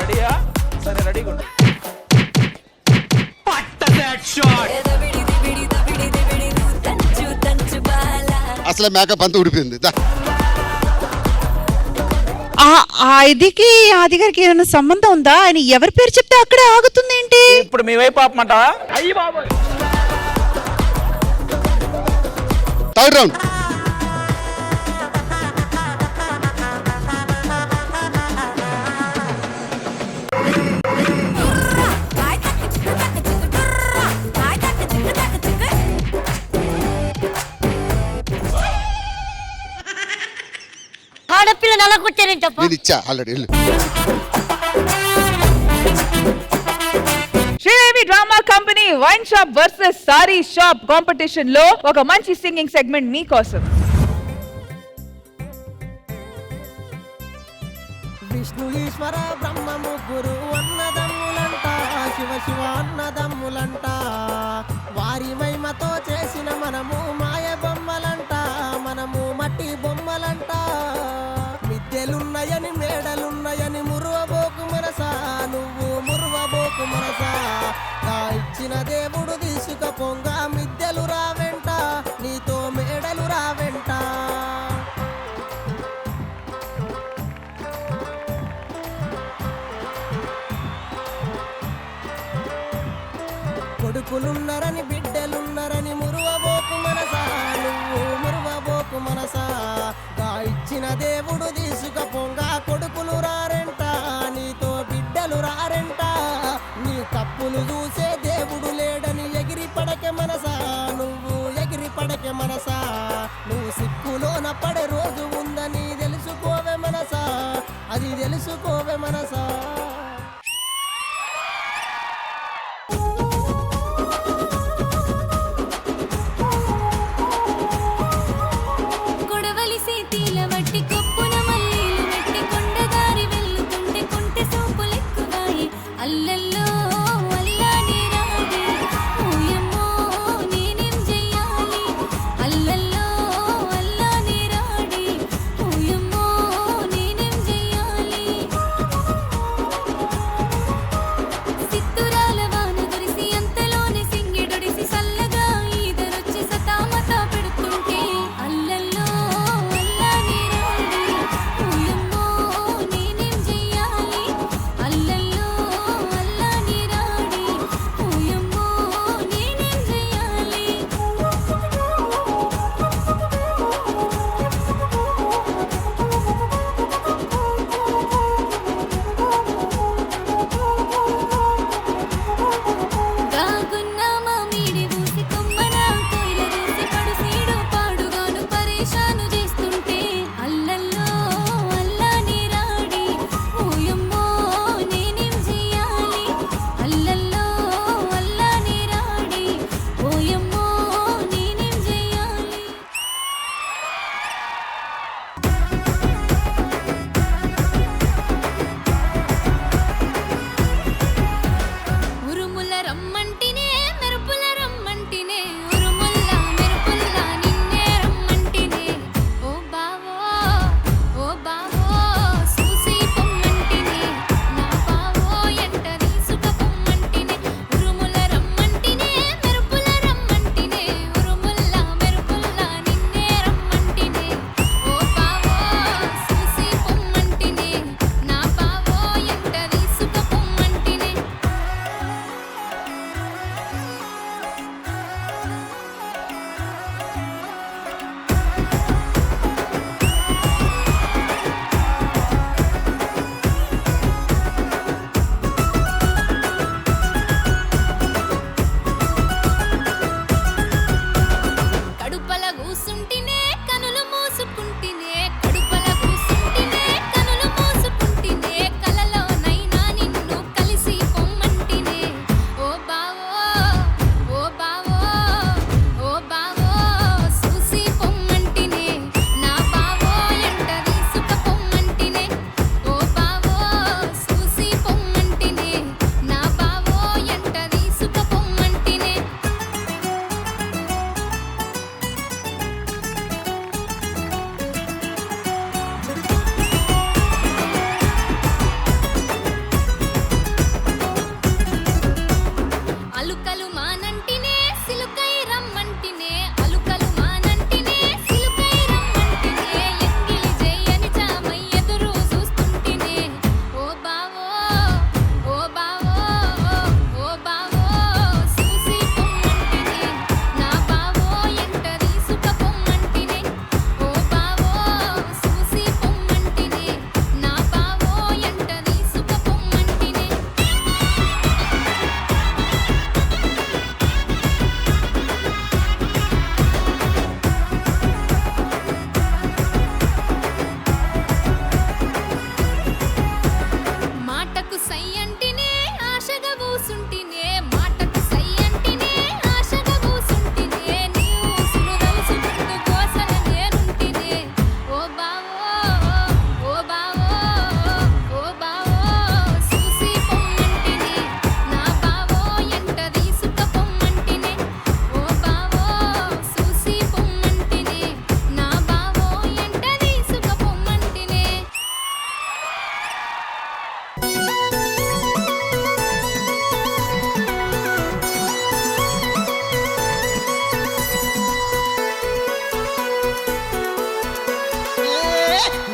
రెడీయా? సరే రెడీగా ఉండు. అసలే మేకప్ అంతా ఉడిపోయింది. ఇదికి ఆది గారికి ఏమైనా సంబంధం ఉందా? ఆయన ఎవరి పేరు చెప్తే అక్కడే ఆగుతుంది ఏంటి? ఇప్పుడు మీ వైపు ఆపమంటావా? అయ్యి బాబు. Third round. ఆడపిల్ల నల్లకొచ్చారేంటప్ప నేను ఇచ్చా ఆల్రెడీ వెళ్ళు. Sridevi drama company wine shop versus sorry shop competition లో ఒక మంచి సింగింగ్ సెగ్మెంట్ మీకోసం. విష్ణు ఈశ్వర బ్రహ్మ ముగ్గురు అన్నదమ్ములంట, శివ శివ అన్నదమ్ములంట, వారి మహిమతో చేసిన మనము మాయ బొమ్మలంట, మనము మట్టి బొమ్మలంట. మిద్దెలున్నాయని మేడలున్నాయని మురువబోకు మనసా, నువ్వు మురువబోకు మనసా. ఇచ్చిన దేవుడు తీసుకపోంగ మిద్దెలు రావెంట, నీతో మేడలు రావెంట. కొడుకులున్నరని బిడ్డలున్నరని మురువబోకు మనసా, నువ్వు మురువబోకు మనసా. ఇచ్చిన దేవుడు తీసుకపోంగా కొడుకులు రారెంట, నీతో బిడ్డలు రారెంట. నీ తప్పులు చూసే దేవుడు లేడని ఎగిరి పడకే మనసా, నువ్వు ఎగిరి పడకే మనసా. నువ్వు సిక్కులోన పడే రోజు ఉందని తెలుసుకోవే మనసా, అది తెలుసుకోవే మనసా. కొడవలి సేతిల వట్టి కొప్పున మల్లీలు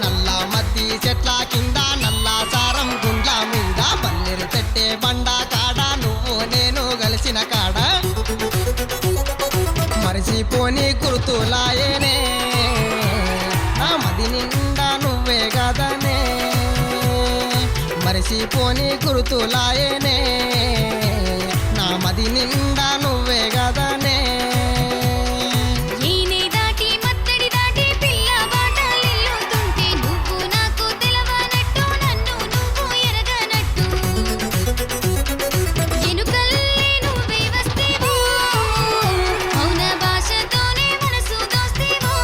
నల్ల మద్ది చెట్ల కింద నల్ల సారం గుండ్ల మీద పల్లెరు చెట్టే బండ కాడ నువ్వు నేను కలిసిన కాడ మరిచిపోని గుర్తులాయనే నా మది నిండా నువ్వే కదనే మరిచిపోని గుర్తులాయనే నా మది నిండా నువ్వే కదనే ఈనే దాటి మత్తడి దాటి పిల్ల బాటలిల్లుతుంటే నువ్వు నాకు తెలవనట్టు నన్ను నువ్వు ఎరగనట్టు ఎనుకల్లే నువ్వే వస్తేవో మౌన భాషతోనే మనసు దోస్తేవో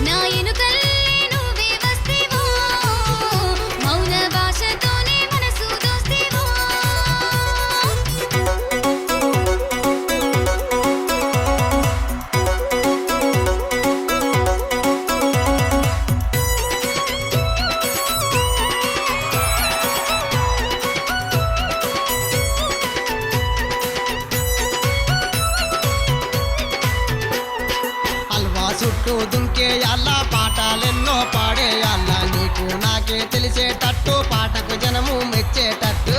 నా ఎనుకల్లే నువ్వే వస్తేవో మౌన భాషతోనే మనసు దోస్తేవో అల్వా చుట్టూ దుంకేయాల పాటలెన్నో పాడేయాల నీకు నాకే తెలిసేటట్టు పాటకు జనము మెచ్చేటట్టు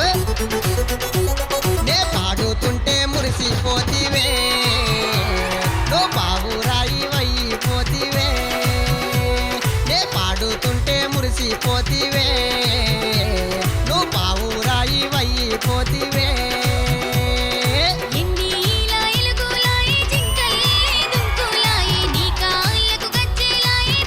నే పాడుతుంటే మురిసిపోతివే నువ్వు బాబురాయి అయిపోతివే నే పాడుతుంటే మురిసిపోతివే నువ్వు బాబురాయి అయిపోతివే ఎన్ని ఈల ఎలుగులాయి జింకల్లే దుంకులాయి నీ కాళ్ళకు గజ్జెలాయి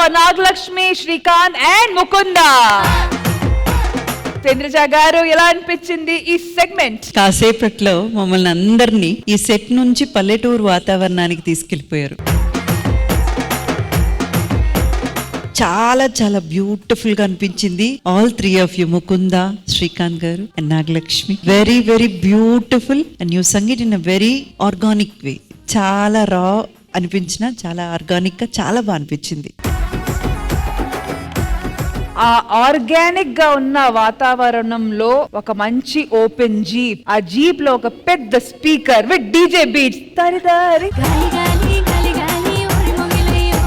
ఫర్ నాగలక్ష్మి, శ్రీకాంత్ అండ్ ముకుంద. చంద్రజ గారు, ఎలా అనిపించింది ఈ సెగ్మెంట్? కాసేపట్లో మమ్మల్ని అందరినీ ఈ సెట్ నుంచి పల్లెటూరు వాతావరణానికి తీసుకెళ్లిపోయారు. చాలా చాలా బ్యూటిఫుల్ గా అనిపించింది. All 3 of you, Mukunda, Srikanth గారు and Nagalakshmi, very very beautiful and you sung it in a very organic way. చాలా రా అనిపించిన, చాలా ఆర్గానిక్ గా చాలా బాగా అనిపించింది. ఆ ఆర్గానిక్ గా ఉన్న వాతావరణంలో ఒక మంచి ఓపెన్ జీప్, ఆ జీప్ లో ఒక పెద్ద స్పీకర్ విత్ డీజే బీట్స్, తరి తరి గాలి గాలి గాలి గాలి ఓరి మొగిలయ్యో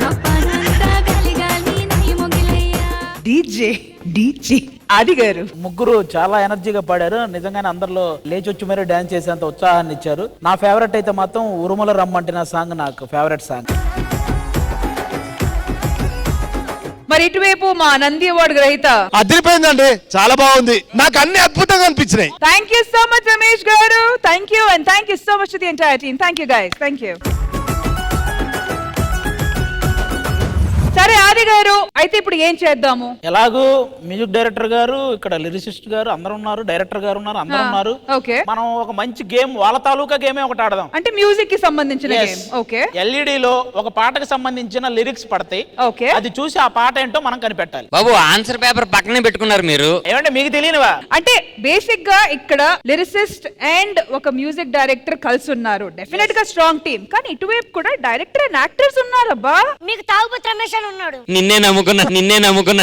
నా పనంతా గాలి గాలి నై మొగిలయ్యా. డీజే ఆది గారు. ముగ్గురు చాలా ఎనర్జీగా పాడారు. నిజంగానే అందరిలో లేచి వచ్చి మరీ డాన్స్ చేసేంత ఉత్సాహాన్ని ఇచ్చారు. నా ఫేవరెట్ అయితే మాత్రం ఉరుముల రమ్మంటే నా సాంగ్ నాకు ఫేవరెట్ సాంగ్. మరి ఇటువైపు మా నంది అవార్డు గ్రహీత. అదిరిపోయిందండి, చాలా బాగుంది, నాకు అన్ని అద్భుతంగా అనిపించినాయి. Thank you so much Ramesh గారు. Thank you and thank you so much to the entire team. Thank you guys, thank you. సరే ఆది గారు, అయితే ఇప్పుడు ఏం చేద్దాము? ఎలాగూ మ్యూజిక్ డైరెక్టర్ గారు, ఇక్కడ లిరిసిస్ట్ గారు అందరూ ఉన్నారు, డైరెక్టర్ గారు ఉన్నారు, అందరూ ఉన్నారు. ఓకే, మనం ఒక మంచి గేమ్, వాళ్ళ తాలూకా గేమే ఒకటి ఆడదాం. అంటే మ్యూజిక్ కి సంబంధించిన గేమ్. ఓకే, ఎల్ఈడి లో ఒక పాటకు సంబంధించిన లిరిక్స్ పడతాయి. ఓకే, అది చూసి ఆ పాట ఏంటో మనం కనిపెట్టాలి. బాబు ఆన్సర్ పేపర్ పక్కనే పెట్టుకున్నారు మీరు. ఏమంటే మీకు తెలియనివా? అంటే బేసిక్ గా ఇక్కడ లిరిసిస్ట్ అండ్ ఒక మ్యూజిక్ డైరెక్టర్ కలిసి ఉన్నారు. డెఫినెట్ గా స్ట్రాంగ్ టీమ్. కానీ ఇటువైపు కూడా డైరెక్టర్ అండ్ యాక్టర్స్ ఉన్నారు. అబ్బా, మీకు తాగుబోతు రమేష్ అని ఉన్నాడు. నిన్నే నమ్ముకున్నా.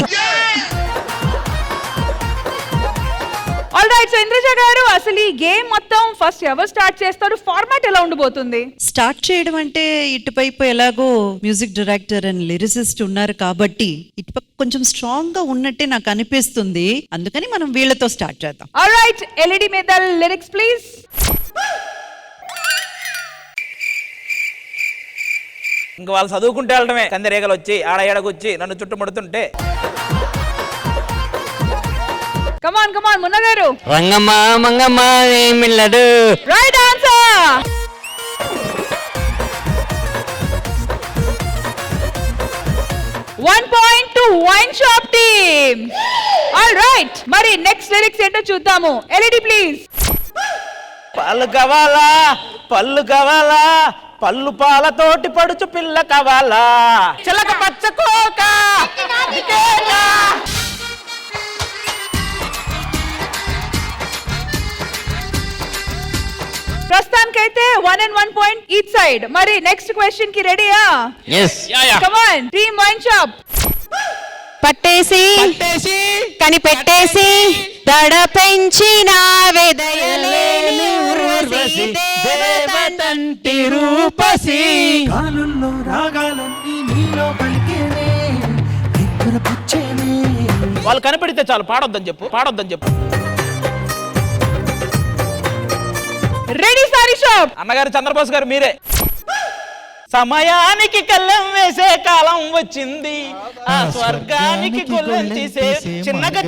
ఆల్ రైట్, సో ఇంద్రజ గారు, అసలు ఈ గేమ్ మొత్తం ఫస్ట్ ఎవరు స్టార్ట్ చేస్తారు? ఫార్మాట్ ఎలా ఉండబోతుంది? స్టార్ట్ చేయడం అంటే ఇటువైపు ఎలాగో మ్యూజిక్ డైరెక్టర్ అండ్ లిరిసిస్ట్ ఉన్నారు కాబట్టి ఇటుపక్క కొంచెం స్ట్రాంగ్ గా ఉన్నట్టే నాకు అనిపిస్తుంది. అందుకని మనం వీళ్ళతో స్టార్ట్ చేద్దాం. ఆల్ రైట్, ఎల్ఈడి మీద లిరిక్స్ ప్లీజ్. ఇంక వాళ్ళు చదువుకుంటే వెళ్ళటమే. కందిరేగలు వచ్చి ఆడ ఏడకొచ్చి నన్ను చుట్టుముడుతుంటే. కమాన్ కమాన్ మున్న గారు. రంగమ్మ మంగమ్మ ఏమిల్లడు. Right answer. One point to Wine Shop team. All right, మరి నెక్స్ట్ లిరిక్స్ ఏంటో చూద్దాము. LED please. పళ్ళు కావాలా, పళ్ళు కావాలా, పళ్ళు పాలతోటి పడుచు పిల్ల కావాలా, చిలక పచ్చకోక. ప్రస్తుతానికైతే 1 and 1 point each side. మరి నెక్స్ట్ క్వశ్చన్ కి రెడీయా? yes Come on, team Wine Shop. పట్టేసి కనిపెట్టేసి దడ పెంచిన వేదయలేని ఊర్వశి దేవతంటి రూపసి కాలుల్లో రాగాలన్నీ నీలో పలికేనే దగ్గర పుచ్చేనే. వాళ్ళు కనిపెడితే చాలు, పాడొద్దని చెప్పు. Ready sorry shop. అన్నగారు చంద్రబోస్ గారు మీరే. సమయానికి కళ్ళం వేసే కాలం వచ్చింది, ఆ స్వర్గానికి కొల్లం తీసే చిన్నగా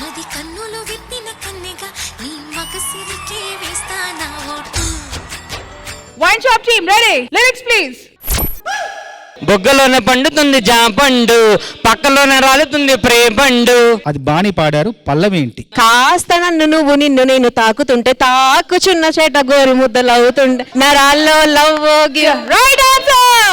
అది కన్నులు విప్పిన కన్నెగా నీ మగసిరికి వేస్తానా vote. Wine shop team ready, lyrics please. బొగ్గలోనే పండుతుంది జాంపండు, పక్కలోనే రాలుతుంది ప్రేపండు. అది బాణి పాడారు. పల్లవి ఏంటి? కాస్త నువ్వు నిన్ను నేను తాకుతుంటే తాకుచున్న చేట గోరు ముద్దలు అవుతుండే నరాల్లో love. Right answer.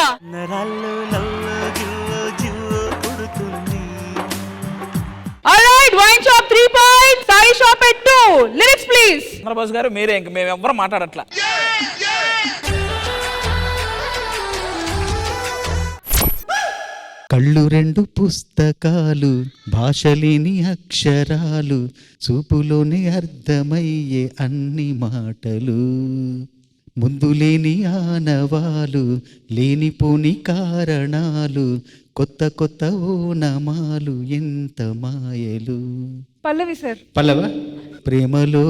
Alright, wine shop 3 points, sari shop at 2. Lyrics please. Chandrabose గారు మీరే. ఇంక మేము ఎవ్వరు మాట్లాడట్లా. కళ్ళు రెండు పుస్తకాలు, భాషలేని అక్షరాలు, చూపులోనే అర్థమయ్యే అన్ని మాటలు, ముందు లేని ఆనవాలు, లేనిపోని కారణాలు, కొత్త కొత్త ఓనమాలు, ఎంత మాయలు. పల్లవి సార్. పల్లవ. ప్రేమలో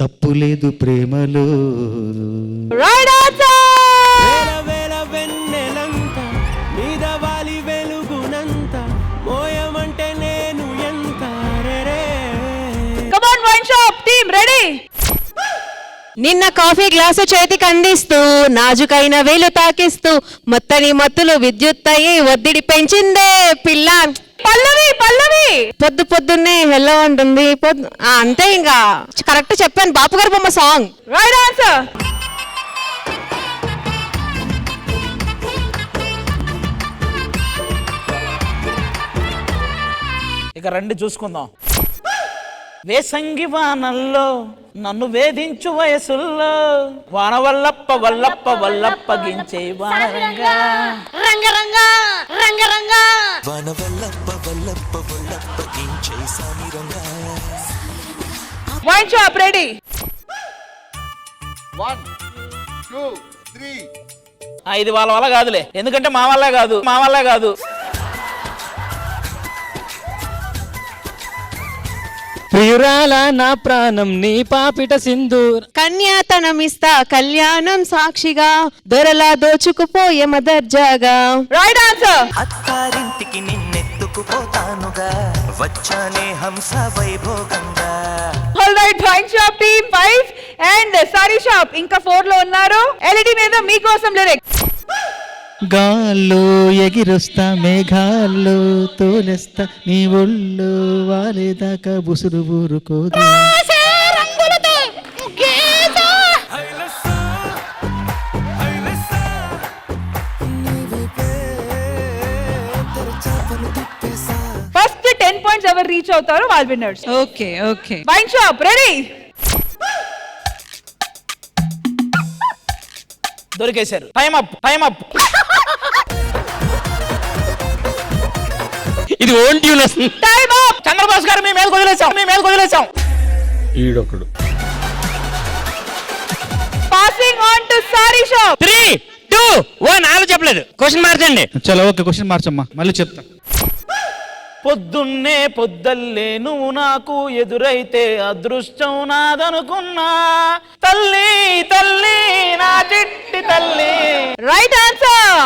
తప్పు లేదు, ప్రేమలో. Right answer. వెన్నెలంత మీద వాలి వెలుగునంత మోయమంటే నేను ఎంత. Come on wine shop team ready. నిన్న కాఫీ గ్లాసు చేతికి అందిస్తూ నాజుకైన వేలు తాకిస్తూ మొత్తని మత్తులు విద్యుత్ అయ్యి ఒత్తిడి పెంచిందే పిల్ల. పల్లవి పల్లవి పొద్దు పొద్దున్నే హెల్లో ఉంటుంది అంతే. ఇంకా కరెక్ట్ చెప్పాను. బాపు గారు బొమ్మ సాంగ్. Right answer. ఇక రండి చూసుకుందాం. వేసంగి వానల్లో నన్ను వేధించు వయసుల్లో వాన వల్లప్ప వల్లప్ప వల్లప్పగించే వానరంగా రంగరంగా రంగరంగా వాన వల్లప్ప వల్లప్ప వల్లప్పగించే సామిరంగా. Wine shop ready. 1 2 3. ఇది వాళ్ళ వల్ల కాదులే, ఎందుకంటే మా వల్లే కాదు. ప్రియురాల నా ప్రాణం నీ పాపిట సింధూర్. కన్యాతనమిస్తా కళ్యాణం సాక్షిగా దొరలా దోచుకుపోయే మదర్జాగా. Right answer. అత్తారింటికి నిన్నెత్తుకుపోతానుగా వచ్చానే హంస వైభోగంగా. All right, wine shop team 5 and sari shop ఇంకా 4 లో ఉన్నారు. ఎల్ఈడి మీద మీకోసం లిరిక్స్. గాల్లో ఎగిరొస్తా మేఘాల్లో తోలెస్తా నీ ఒళ్ళు వాలేదాకా బుసురు ఊరుకోదు. ఫస్ట్ 10 పాయింట్స్ ఎవరు రీచ్ అవుతారో వాళ్ళు winners. Okay okay. Wine shop ready. దొరికేశారు. Time up. ఇది ఓన్ ట్యూన్ వస్తుంది. Time up. చంద్రబాబు గారు మీ మీద వదిలేసాం. ఈడొకడు. Passing on to sari shop. 3 2 1 ఆలో చెప్పలేదు. క్వశ్చన్ మార్చండి. చలో ఓకే, క్వశ్చన్ మార్చమ్మా, మళ్ళీ చెప్తా. పొద్దున్నే పొద్దల్లే నువ్వు నాకు ఎదురైతే అదృష్టం నాదనుకున్నా తల్లి తల్లి నా చిట్టి తల్లి. Right answer.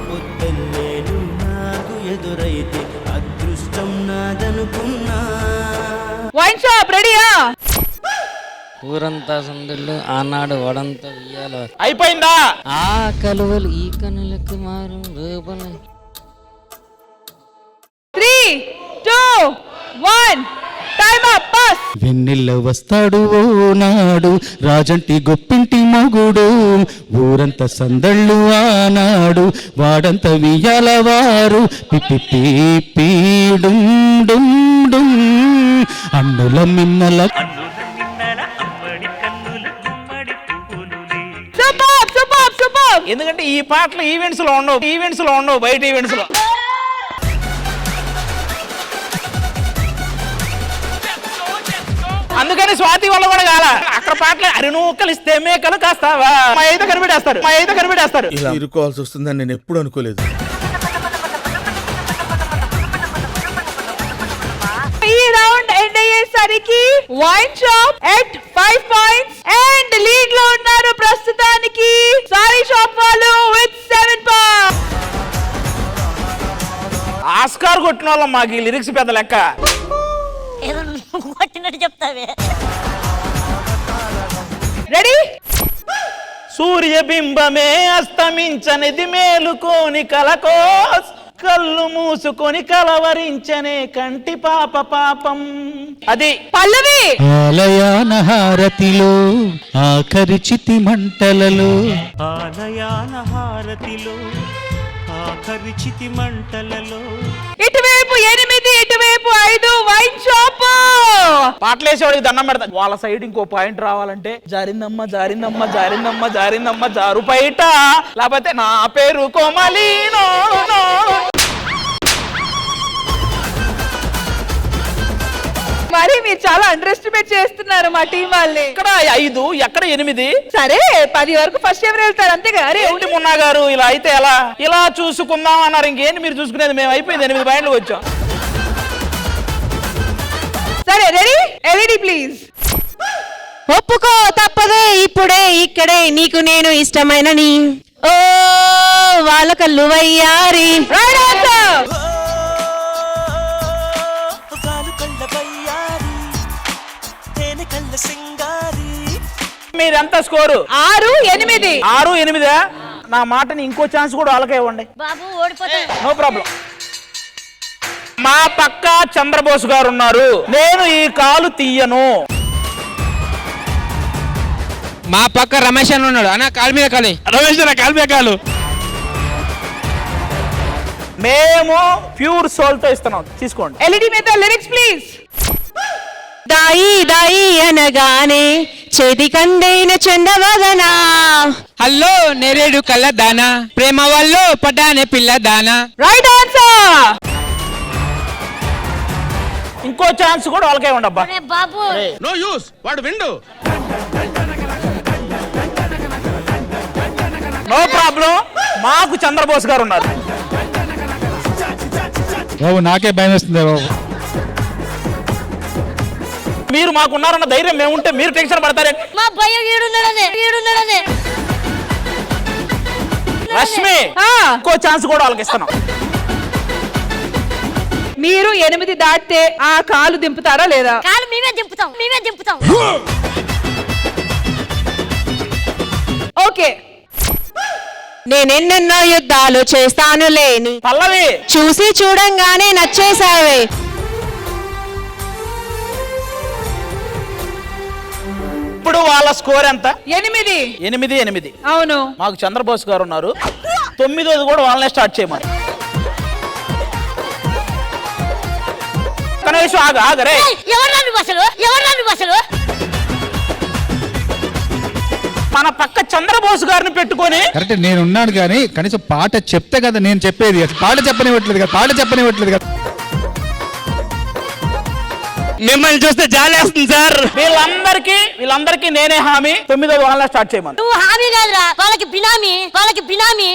పొద్దున్నే నువ్వు నాకు ఎదురైతే అదృష్టం నాదనుకున్నా. వైన్ షాప్ రెడీయా? ఊరంతా సందుళ్ళు ఆనాడు వడంతా ఉయ్యాల. అయిపోయిందా? ఆ కలువలు ఈ కనులకు మారు రూపన. 3 2 1 టైం అప్. పాస్. వెన్నెల్ల వస్తాడు ఓ నాడు రాజంటి గొప్పింటి మగుడు ఊరంత సందళ్ళు ఆనాడు వాడంత వియ్యాల వారు పిపిపీడుం అన్నుల మిన్నల. సూపర్. ఎందుకంటే ఈ పాటలు ఈవెంట్స్ లో ఉండవు బయట ఈవెంట్స్ లో. అందుకని స్వాతి వల్ల కూడా కాల అక్కడ పాటలు అరినూకలు ఇస్తే మేకలు కాస్తావా మా అయితే కనిపెట్టేస్తారు. ఇలా ఇరుకోవాల్సి వస్తుందని నేను ఎప్పుడు అనుకోలేదు. ఈ రౌండ్ ఎండ్ అయ్యేసరికి wine shop at 5 points and lead లో ఉన్నారు ప్రస్తుతానికి సారీ షాప్ వాళ్ళు విత్ 7 పాయింట్స్. ఆస్కార్ కొట్టిన వాళ్ళం మాకు ఈ లిరిక్స్ పెద్ద లెక్క. ఏదో నువ్వు కొట్టినట్టు చెప్తావే. రెడీ. సూర్యబింబమే అస్తమించనిది మేలుకోని కలకోస్ కళ్ళు మూసుకొని కలవరించనే కంటి పాపం. అది పల్లవి. ఆలయాన హారతిలో ఆఖరి చితి మంటలలో ఇటువైపు 8 ఇటువైపు 5 వైన్ షాప్. పాటలేసేవాడికి దండం పెడతాను. వాళ్ళ సైడ్ ఇంకో పాయింట్ రావాలంటే జారిందమ్మ జారు బయట లేకపోతే నా పేరు కోమలీనో. మరి మీరు చాలా అండర్ ఎస్టిమేట్ చేస్తున్నారు మా టీం వాళ్ళని. ఇక్కడ 5 ఎక్కడ 8. సరే 10 వరకు ఫస్ట్ ఎవరు వెళ్తారు అంతేగా. ఏంటి మున్నా గారు ఇలా అయితే ఎలా? ఇలా చూసుకుందాం అన్నారు. ఇంకేంటి మీరు చూసుకునేది? మేము అయిపోయింది 8 పాయింట్లు వచ్చాం. సరే రెడీ. LED please. ఒప్పుకో తప్పదే ఇప్పుడే ఇక్కడే నీకు నేను ఇష్టమైన నీ ఓ వాళ్ళ కళ్ళు వయ్యారి. Right answer. ఎంత స్కోరు? 6-8. 6-8. నా మాటని ఇంకో ఛాన్స్ కూడా వాళ్ళకే ఇవ్వండి. బాబు ఓడిపోతా. No problem. మా పక్క చంద్రబోస్ గారు ఉన్నారు. నేను ఈ కాలు తీయను. మా పక్క రమేష్ అని ఉన్నాడు. అన్న కాలు మీద కాలు. రమేష్ కాలు మీద కాలు. మేము ప్యూర్ సోల్ తో ఇస్తున్నాం, తీసుకోండి. ఎల్ఈడి మీద లిరిక్స్ ప్లీజ్. దాయి దాయి అనగానే చేతి కందైన చందవదనా, హల్లో నేరేడు కళ్ళ దానా, ప్రేమ వల్లో పడ్డానే పిల్ల దానా. Right answer. ఇంకో ఛాన్స్ కూడా వాళ్ళకే ఉండబ్బా. బాబు నో యూస్, వాడు విండు. No problem. మాకు చంద్రబోస్ గారు ఉన్నారు. బాబు నాకే భయం వేస్తుంది బాబు. మీరు మాకున్నారన్న ధైర్యం మేముంటే మీరు టెన్షన్ పడతారే. మా భయం ఈడున్నాడనే. రష్మి ఇంకో ఛాన్స్ కూడా వాళ్ళకి ఇస్తున్నాం. మీరు 8 దాటితే ఆ కాలు దింపుతారా లేదా? కాలు మేమే దింపుతాం. ఓకే. నేనెన్నెన్నో యుద్ధాలు చేస్తాను లేని పల్లవి చూసి చూడంగానే నచ్చేసావే. ఇప్పుడు వాళ్ళ స్కోర్ ఎంత? 8. 8. అవును. మాకు చంద్రబోస్ గారు ఉన్నారు. 9ది కూడా వాళ్ళనే స్టార్ట్ చేయమని. కనీసం ఆగరే. ఎవరు బస్సులు? మన పక్క చంద్రబోస్ గారిని పెట్టుకొని. కరెక్ట్, నేను ఉన్నాను కానీ కనీసం పాట చెప్తే కదా నేను చెప్పేది. పాట చెప్పనివ్వట్లేదు కదా. మిమ్మల్ని చూస్తే జాలేస్తుంది సార్. వీళ్ళందరికీ నేనే హామీ. 9ది వాళ్ళనే స్టార్ట్ చేయమని. నువ్వు హామీ కాదురా, వాళ్ళకి బినామీ.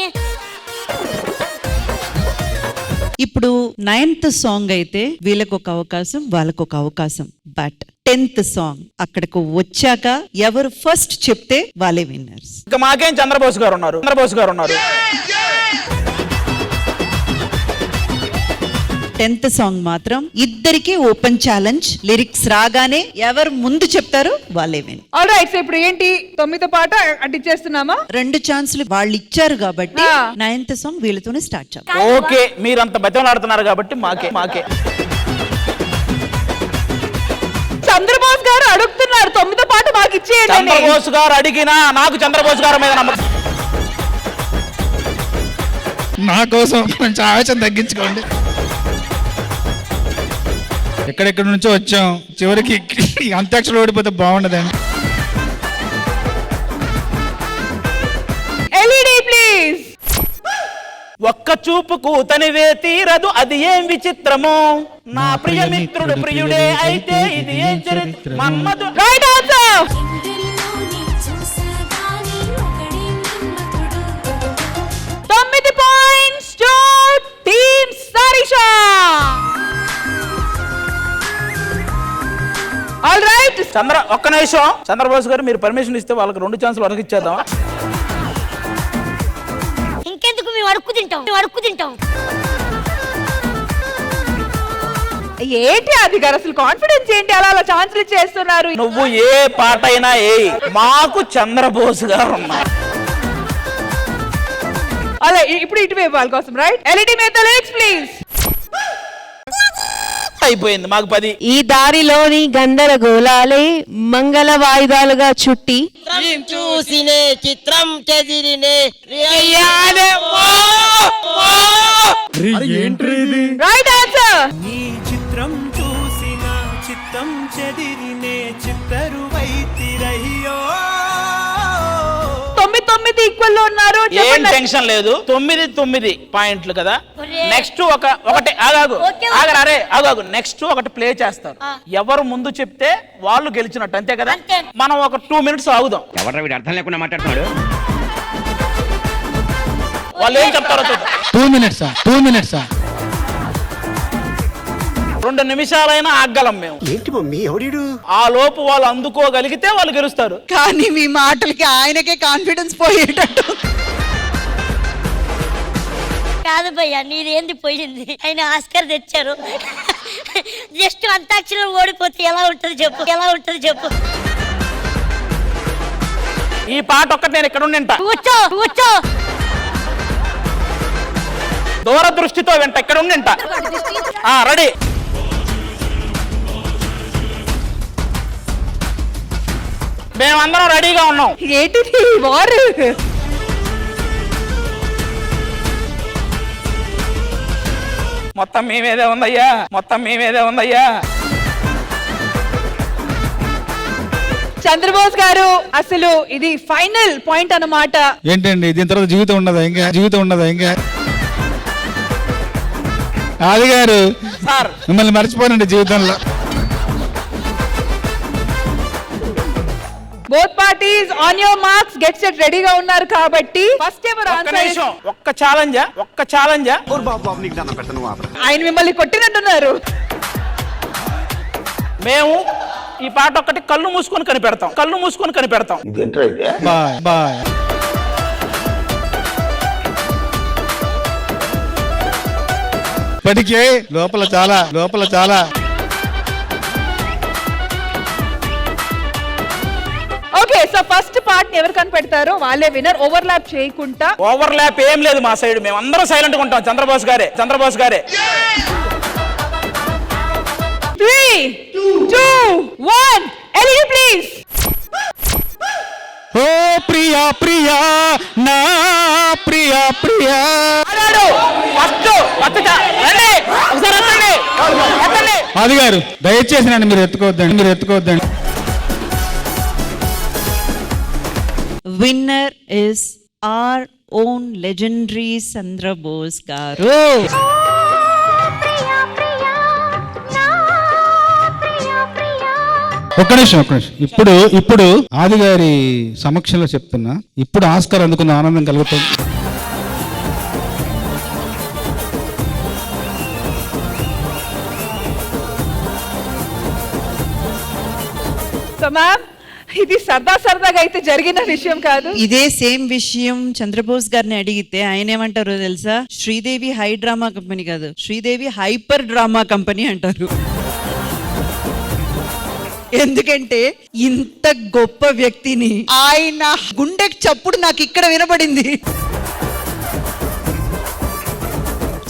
ఇప్పుడు 9th సాంగ్ అయితే వీళ్ళకొక అవకాశం, వాళ్ళకొక అవకాశం. బట్ 10th సాంగ్ అక్కడికి వచ్చాక ఎవరు ఫస్ట్ చెప్తే వాళ్ళే విన్నర్స్. ఇంకా మాకేం చంద్రబోస్ గారు ఉన్నారు. 10th సాంగ్ మాత్రం ఇద్దరికి ఓపెన్ ఛాలెంజ్. లిరిక్స్ రాగానే ఎవరు ముందు చెప్తారో వాళ్ళే విన్. ఆల్రైట్. సో ఇప్పుడు ఏంటి 9వ పాట అడ్డిచ్చేస్తున్నామా? 2 ఛాన్సులు వాళ్ళు ఇచ్చారు కాబట్టి 9th సాంగ్ వీళ్ళతోనే స్టార్ట్ చేద్దాం. ఓకే, మీరంత బతిమలాడుతున్నారు కాబట్టి మాకే. చంద్రబోస్ గారు అడుగుతున్నారు 9వ పాట మాకు ఇచ్చేయండి. చంద్రబోస్ గారు అడిగినా నాకు చంద్రబోస్ గారి మీద నమ్మకం. నా కోసం కొంచెం ఆవేశం తగ్గించుకోండి. ఎక్కడెక్కడి నుంచో వచ్చాం, చివరికి అంత్యాక్షలు ఓడిపోతే బాగుండదండి. LED please. ఒక్క చూపుకు తనివే తీరదు, అది ఏం విచిత్రమో, నా ప్రియమిత్రుడు ప్రియుడే అయితే ఇది ఏం చరిత్ర. మన్మధు. Right answer. 9 points to team సరిషా. All right. ఒక్క నిమిషం. చంద్రబోస్ గారు మీరు పర్మిషన్ ఇస్తే వాళ్ళకి 2 ఛాన్సులు వరకు ఇచ్చేద్దాం. ఇంకెందుకు మేము అడుక్కు తింటాం. ఏంటి అది గారు అసలు కాన్ఫిడెన్స్ ఏంటి? అలా ఛాన్సులు ఇచ్చేస్తున్నారు. నువ్వు ఏ పాట అయినా మాకు చంద్రబోస్ గారు ఉన్నారు. అలా ఇప్పుడు ఇటువైపు వాళ్ళ కోసం. రైట్. ఎల్ఈడి మీద లిరిక్స్ ప్లీజ్. అయిపోయింది మాకు 10. ఈ దారిలోని గందరగోళాలే మంగళ వాయిదాలుగా చుట్టి చూసినే చిత్రం చెదిరినే రైట్ ఆన్సర్. ఈ చిత్రం చూసిన చిత్తం చెదిరినే చిత్తరువైతిరయ్యో. 9 ఈక్వల్ లో ఉన్నారు. ఏం టెన్షన్ లేదు. 9 పాయింట్లు కదా. నెక్స్ట్ ఒకటి ఆగాగు. నెక్స్ట్ ఒకటి ప్లే చేస్తారు. ఎవరు ముందు చెప్తే వాళ్ళు గెలిచినట్టు, అంతే కదా. మనం ఒక 2 minutes ఆగుదాం. ఎవరు వీడు అర్థం లేకుండా మాట్లాడుతున్నాడు. వాళ్ళు ఏం చెప్తారో చూద్దాం. 2 minutes. 2 నిమిషాలైనా ఆగలం మేము. ఏంటి మమ్మీ ఎవడు? ఆ లోపు వాళ్ళు అందుకోగలిగితే వాళ్ళు గెలుస్తారు. కానీ మీ మాటలకి ఆయనకే కాన్ఫిడెన్స్ పోయేటట్టు. కాదు భయ్యా, నీదేంది పోయింది. ఆయన ఆస్కర్ తెచ్చారు. జస్ట్ అంతాక్షరం ఓడిపోతే ఎలా ఉంటది చెప్పు. ఈ పాట ఒక్కటి నేను ఇక్కడ ఉండి కూర్చో కూర్చో. దూరదృష్టితో వింట, ఇక్కడ ఉండి రెడీ. మేమందరం రెడీగా ఉన్నాం. ఏంటిది వారు? మొత్తం మీ మీదే ఉందయ్యా, మొత్తం మీ మీదే ఉందయ్యా. చంద్రబోస్ గారు, అసలు ఇది ఫైనల్ పాయింట్ అన్నమాట. ఏంటండి దీని తర్వాత జీవితం ఉండదా ఇంకా? జీవితం ఉండదా ఇంకా? ఆది గారు సార్ మిమ్మల్ని మర్చిపోనండి జీవితంలో. Both parties on your marks get set రెడీగా ఉన్నారు కాబట్టి ఫస్ట్ ఎవరు ఆన్సర్? ఒక్క ఛాలెంజ్. ఆయన మిమ్మల్ని కొట్టినట్టున్నారు. మేము ఈ పాట ఒక్కటి కళ్ళు మూసుకొని కనిపెడతాం. Bye bye. ఇప్పటికే లోపల చాలా ఓకే, సో ఫస్ట్ పార్ట్ ఎవరు కనిపెడతారో వాళ్ళే విన్నర్. ఓవర్లాప్ చేయకుండా. ఓవర్లాప్ ఏం లేదు మా సైడ్, మేము అందరం సైలెంట్ గా ఉంటాం. చంద్రబోస్ గారే. 3, 2, 1 ఎలిగి ప్లీజ్. ఓ ప్రియా ప్రియా నా ప్రియా ప్రియా. ఆది గారు దయచేసి నన్ను మీరు ఎత్తుకోవద్దండి. Winner is our own legendary Chandrabose గారు. ఒక్క నిమిషం. ఇప్పుడు ఆది గారి సమక్షంలో చెప్తున్నా, ఇప్పుడు ఆస్కార్ అందుకున్న ఆనందం కలుగుతుంది. సో మ్యామ్, ఇది సరదాగా అయితే జరిగిన విషయం కాదు. ఇదే సేమ్ విషయం చంద్రబోస్ గారిని అడిగితే ఆయన ఏమంటారో తెలుసా? శ్రీదేవి హై డ్రామా కంపెనీ కాదు, శ్రీదేవి హైపర్ డ్రామా కంపెనీ అంటారు. ఎందుకంటే ఇంత గొప్ప వ్యక్తిని ఆయన గుండెకి చప్పుడు నాకు ఇక్కడ వినపడింది.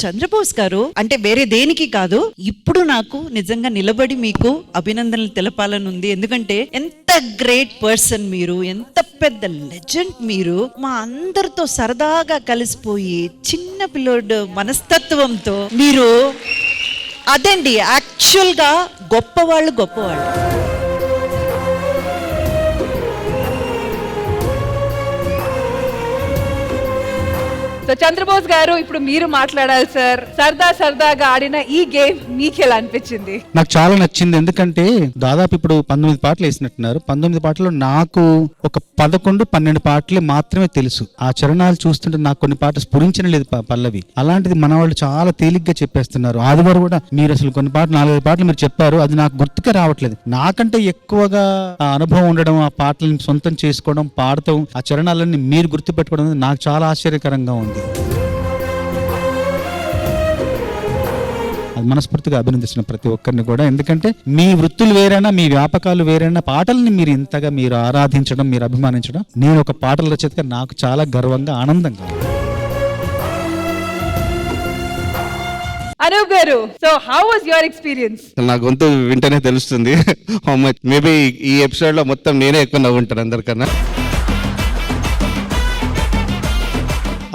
చంద్రబోస్ గారు అంటే వేరే దేనికి కాదు, ఇప్పుడు నాకు నిజంగా నిలబడి మీకు అభినందనలు తెలపాలని ఉంది. ఎందుకంటే ఎంత గ్రేట్ పర్సన్ మీరు, ఎంత పెద్ద లెజెండ్ మీరు. మా అందరితో సరదాగా కలిసిపోయి చిన్న పిల్లోడు మనస్తత్వంతో మీరు అదండి యాక్చువల్ గా గొప్పవాళ్ళు. సో చంద్రబోస్ గారు, ఇప్పుడు మీరు మాట్లాడాలి సార్. సరదాగా ఆడిన ఈ గేమ్ మీకు ఎలా అనిపించింది? నాకు చాలా నచ్చింది. ఎందుకంటే దాదాపు ఇప్పుడు 19 పాటలు వేసినట్టున్నారు. 19 పాటలు నాకు ఒక 11-12 పాటలు మాత్రమే తెలుసు. ఆ చరణాలు చూస్తుంటే నాకు కొన్ని పాటలు స్ఫురించడం లేదు పల్లవి. అలాంటిది మన వాళ్ళు చాలా తేలిగ్గా చెప్పేస్తున్నారు. ఆదివారం కూడా మీరు అసలు కొన్ని పాటలు 4-5 పాటలు మీరు చెప్పారు, అది నాకు గుర్తుకే రావట్లేదు. నాకంటే ఎక్కువగా ఆ అనుభవం ఉండడం, ఆ పాటలను సొంతం చేసుకోవడం, పాడటం, ఆ చరణాలన్నీ మీరు గుర్తుపెట్టుకోవడం నాకు చాలా ఆశ్చర్యకరంగా ఉంది. అది మనస్ఫూర్తిగా అభినందిస్తున్న ప్రతి ఒక్కరిని కూడా. ఎందుకంటే మీ వృత్తులు వేరైనా, మీ వ్యాపకాలు వేరైనా, పాటల్ని మీరు ఇంతగా మీరు ఆరాధించడం, మీరు అభిమానించడం, నేను ఒక పాటల రచయితగా నాకు చాలా గర్వంగా, ఆనందంగా. అనూప్ గారు, so how was your experience? నా గొంతు వింటనే తెలుస్తుంది హౌ మచ్. మేబీ ఈ ఎపిసోడ్ లో మొత్తం నేనే ఎక్కువ నవ్వుంటాను అందరికన్నా.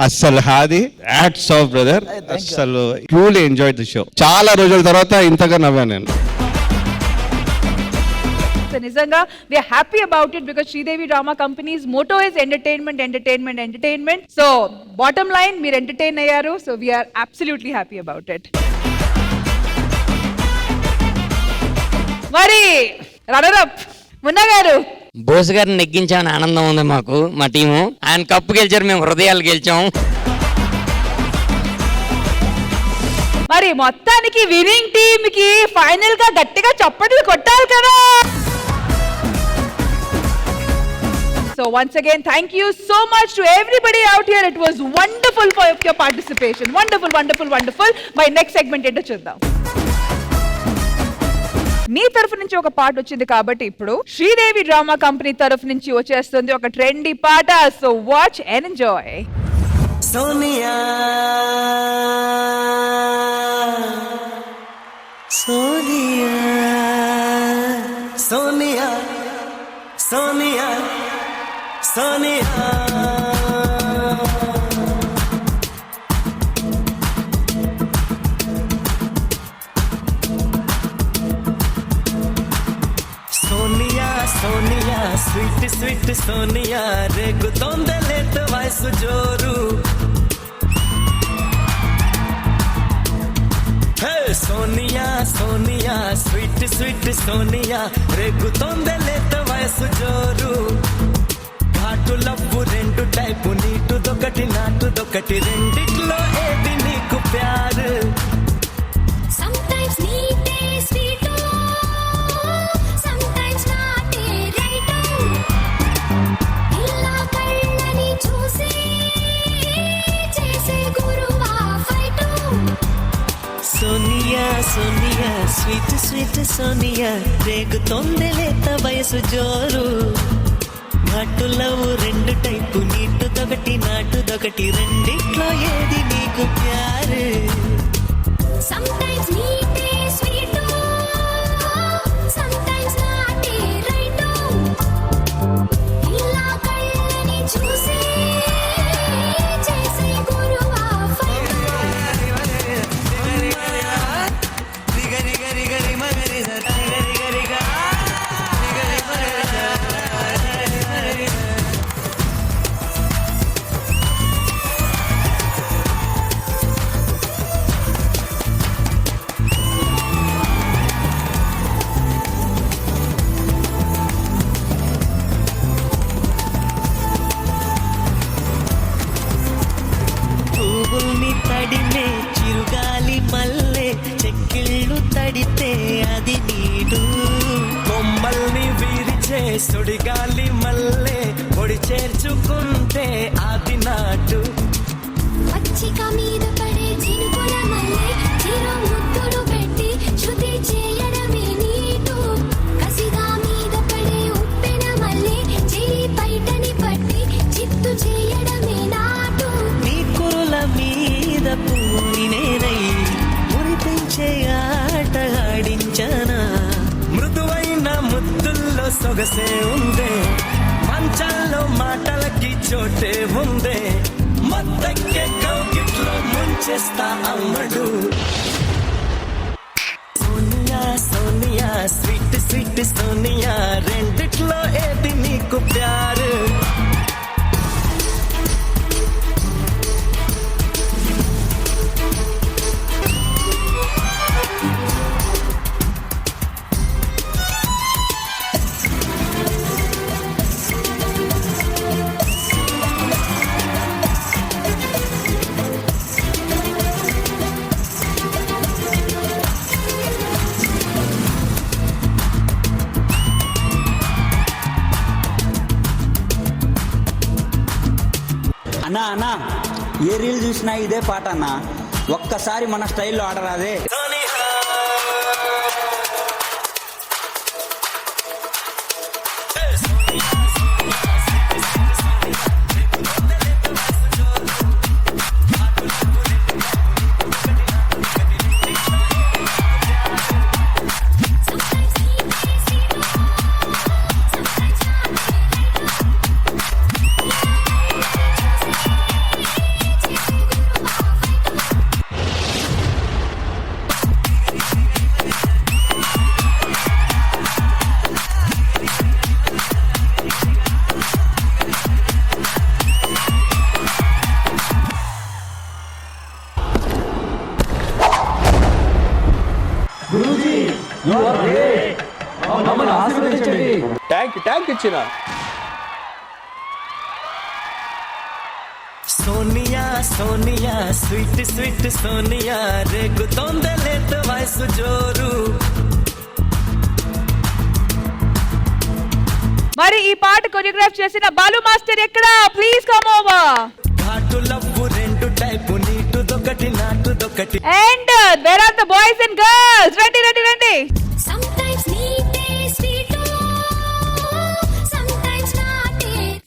అస్సలు హాది హ్యాట్స్ ఆఫ్ బ్రదర్. అస్సలు ట్రూలీ ఎంజాయ్ ది షో. చాలా రోజుల తర్వాత ఇంతగా నవ్వాను నేను. నిజంగా we are happy about it because Sridevi Drama Company's motto is entertainment. So bottom line, మీరు ఎంటర్టైన్ అయ్యారు. So we are absolutely happy about it. మరి రన్నర్ అప్ మున్నా గారు. బోస్ గారిని నెగ్గించామని ఆనందం ఉంది మాకు, మా టీము. ఆయన కప్పు గెలిచారు, మేము హృదయాలు గెలిచాము. మరి మొత్తానికి విన్నింగ్ టీమ్ కి ఫైనల్ గా గట్టిగా చప్పట్లు కొట్టాలి కదా. So once again, thank you so much to everybody out here. It was wonderful for your participation. Wonderful. My next segment ఏంటో చూద్దాం. మీ తరఫు నుంచి ఒక పాట వచ్చింది కాబట్టి ఇప్పుడు శ్రీదేవి డ్రామా కంపెనీ తరఫు నుంచి వచ్చేస్తుంది ఒక ట్రెండీ పాట. So watch and enjoy. Sonia Sonia Sonia Sonia Sonia Sonia Sonia sweet sweet Sonia రేగుతోందే లేత వయసు జోరు. Hey Sonia Sonia sweet sweet Sonia రేగుతోందే లేత వయసు జోరు. ఘాటు లవ్వు రెండు టైపు నీటుదొకటి నాటుదొకటి రెండిట్లో ఏది నీకు ప్యారు. Sometimes నీటే sweet, sometimes నాటే right. ఇలా కళ్ళని చూసి చేసే గురువా fight. Sonia Sonia sweet sweet Sonia రేగుతోందే లేత వయసు జోరు. ఘాటులవు రెండు టైపు నీటుదొకటి నాటుదొకటి రెండిట్లో ఏది నీకు ప్యారు. Sometimes నీటే sweet, sometimes నాటే right. ఇలా కళ్ళని చూసి చేసే గురువా fight. పువ్వుల్ని తడిమే చిరుగాలి మల్లె చెక్కిళ్ళు తడితే అది నీడు. కొమ్మల్ని విరిచే సుడిగాలి మల్లె పొడి చేర్చుకుంటే అది నాటు. పచ్చిక మీద పడే చినుకుల మల్లె చిరు ముద్దులు పెట్టి శృతి చేయడమే నీటు. కసిగా మీద పడే ఉప్పెన మల్లె చిరి పైటని పట్టి చిత్తు చేయడమే నాటు. నీ కురుల మీద పూని నేనై మురిపించే ఆట ఆడించనా. మృదువైన ముద్దుల్లో సొగసే ఉందే, మంచాల్లో మాటలకి చోటే ఉందే. మొత్తకే కౌగిట్లో ముంచేస్తా అమ్మడు. సోనియా సోనియా స్వీట్ స్వీట్ సోనియా రెండిట్లో ఏది నీకు ప్యారు. అన్నా అన్నా ఏ రీల్ చూసినా ఇదే పాట అన్నా, ఒక్కసారి మన స్టైల్లో ఆడరాదే. ట్యాంక్ ఇచ్చిన సోనియా సోనియా స్వీట్ స్వీట్ సోనియా రేగుతోందే లేత వయసు జోరు. మరి ఈ పాట కొరియోగ్రాఫ్ చేసిన బాలు మాస్టర్ ఎక్కడ? Please come over. ఘాటు లవ్వు రెండు టైపు నీటుదొకటి నాటుదొకటి. And where are the boys and girls? Ready. Sometimes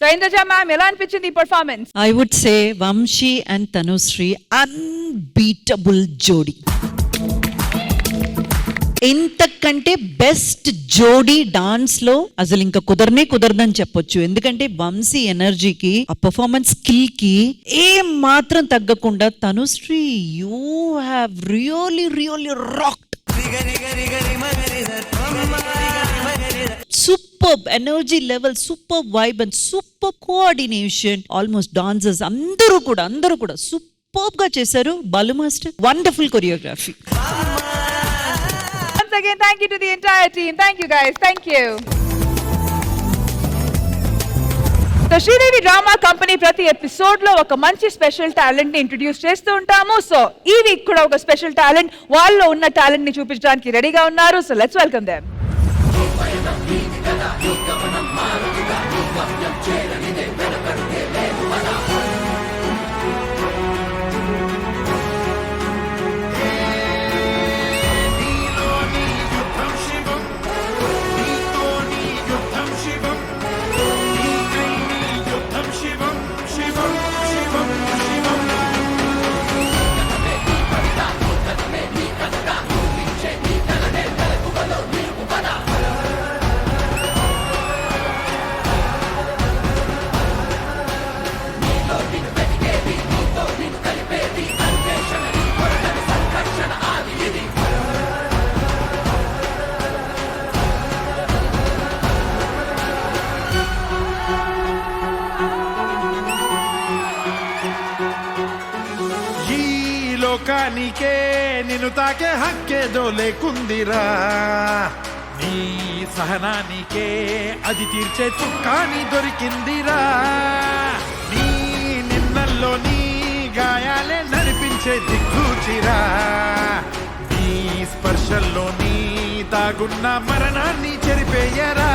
so Indraja ma'am ఎలా అనిపించింది ఈ performance? I would say Vamshi and Tanushree unbeatable jodi. ఇంతకంటే బెస్ట్ జోడీ డాన్స్ లో అసలు ఇంకా కుదరదని చెప్పొచ్చు. ఎందుకంటే వంశీ ఎనర్జీకి ఆ పర్ఫార్మెన్స్ స్కిల్ కి ఏం మాత్రం తగ్గకుండా Tanushree you have really rocked. Super energy level, super vibe and super coordination. Almost dancers అందరూ కూడా సూపర్ గా చేశారు. Balu master wonderful choreography. Once again, thank you to the entire team. Thank you guys. Thank you. So Sridevi drama company ప్రతి ఎపిసోడ్ లో ఒక మంచి స్పెషల్ టాలెంట్ ని ఇంట్రడ్యూస్ చేస్తూ ఉంటాము. సో ఈ వీక్ కూడా ఒక స్పెషల్ టాలెంట్, వాళ్ళలో ఉన్న టాలెంట్ ని చూపించడానికి రెడీగా ఉన్నారు. So let's welcome them. లోకానికే నిన్ను తాకే హక్కేదో లేకుందిరా, నీ సహనానికే అది తీర్చే చుక్కాని దొరికిందిరా, నీ నిన్నల్లో నీ గాయాలే నడిపించే దిక్కుచిరా, నీ స్పర్శల్లో నీ దాగున్న మరణాన్ని చెరిపేయరా.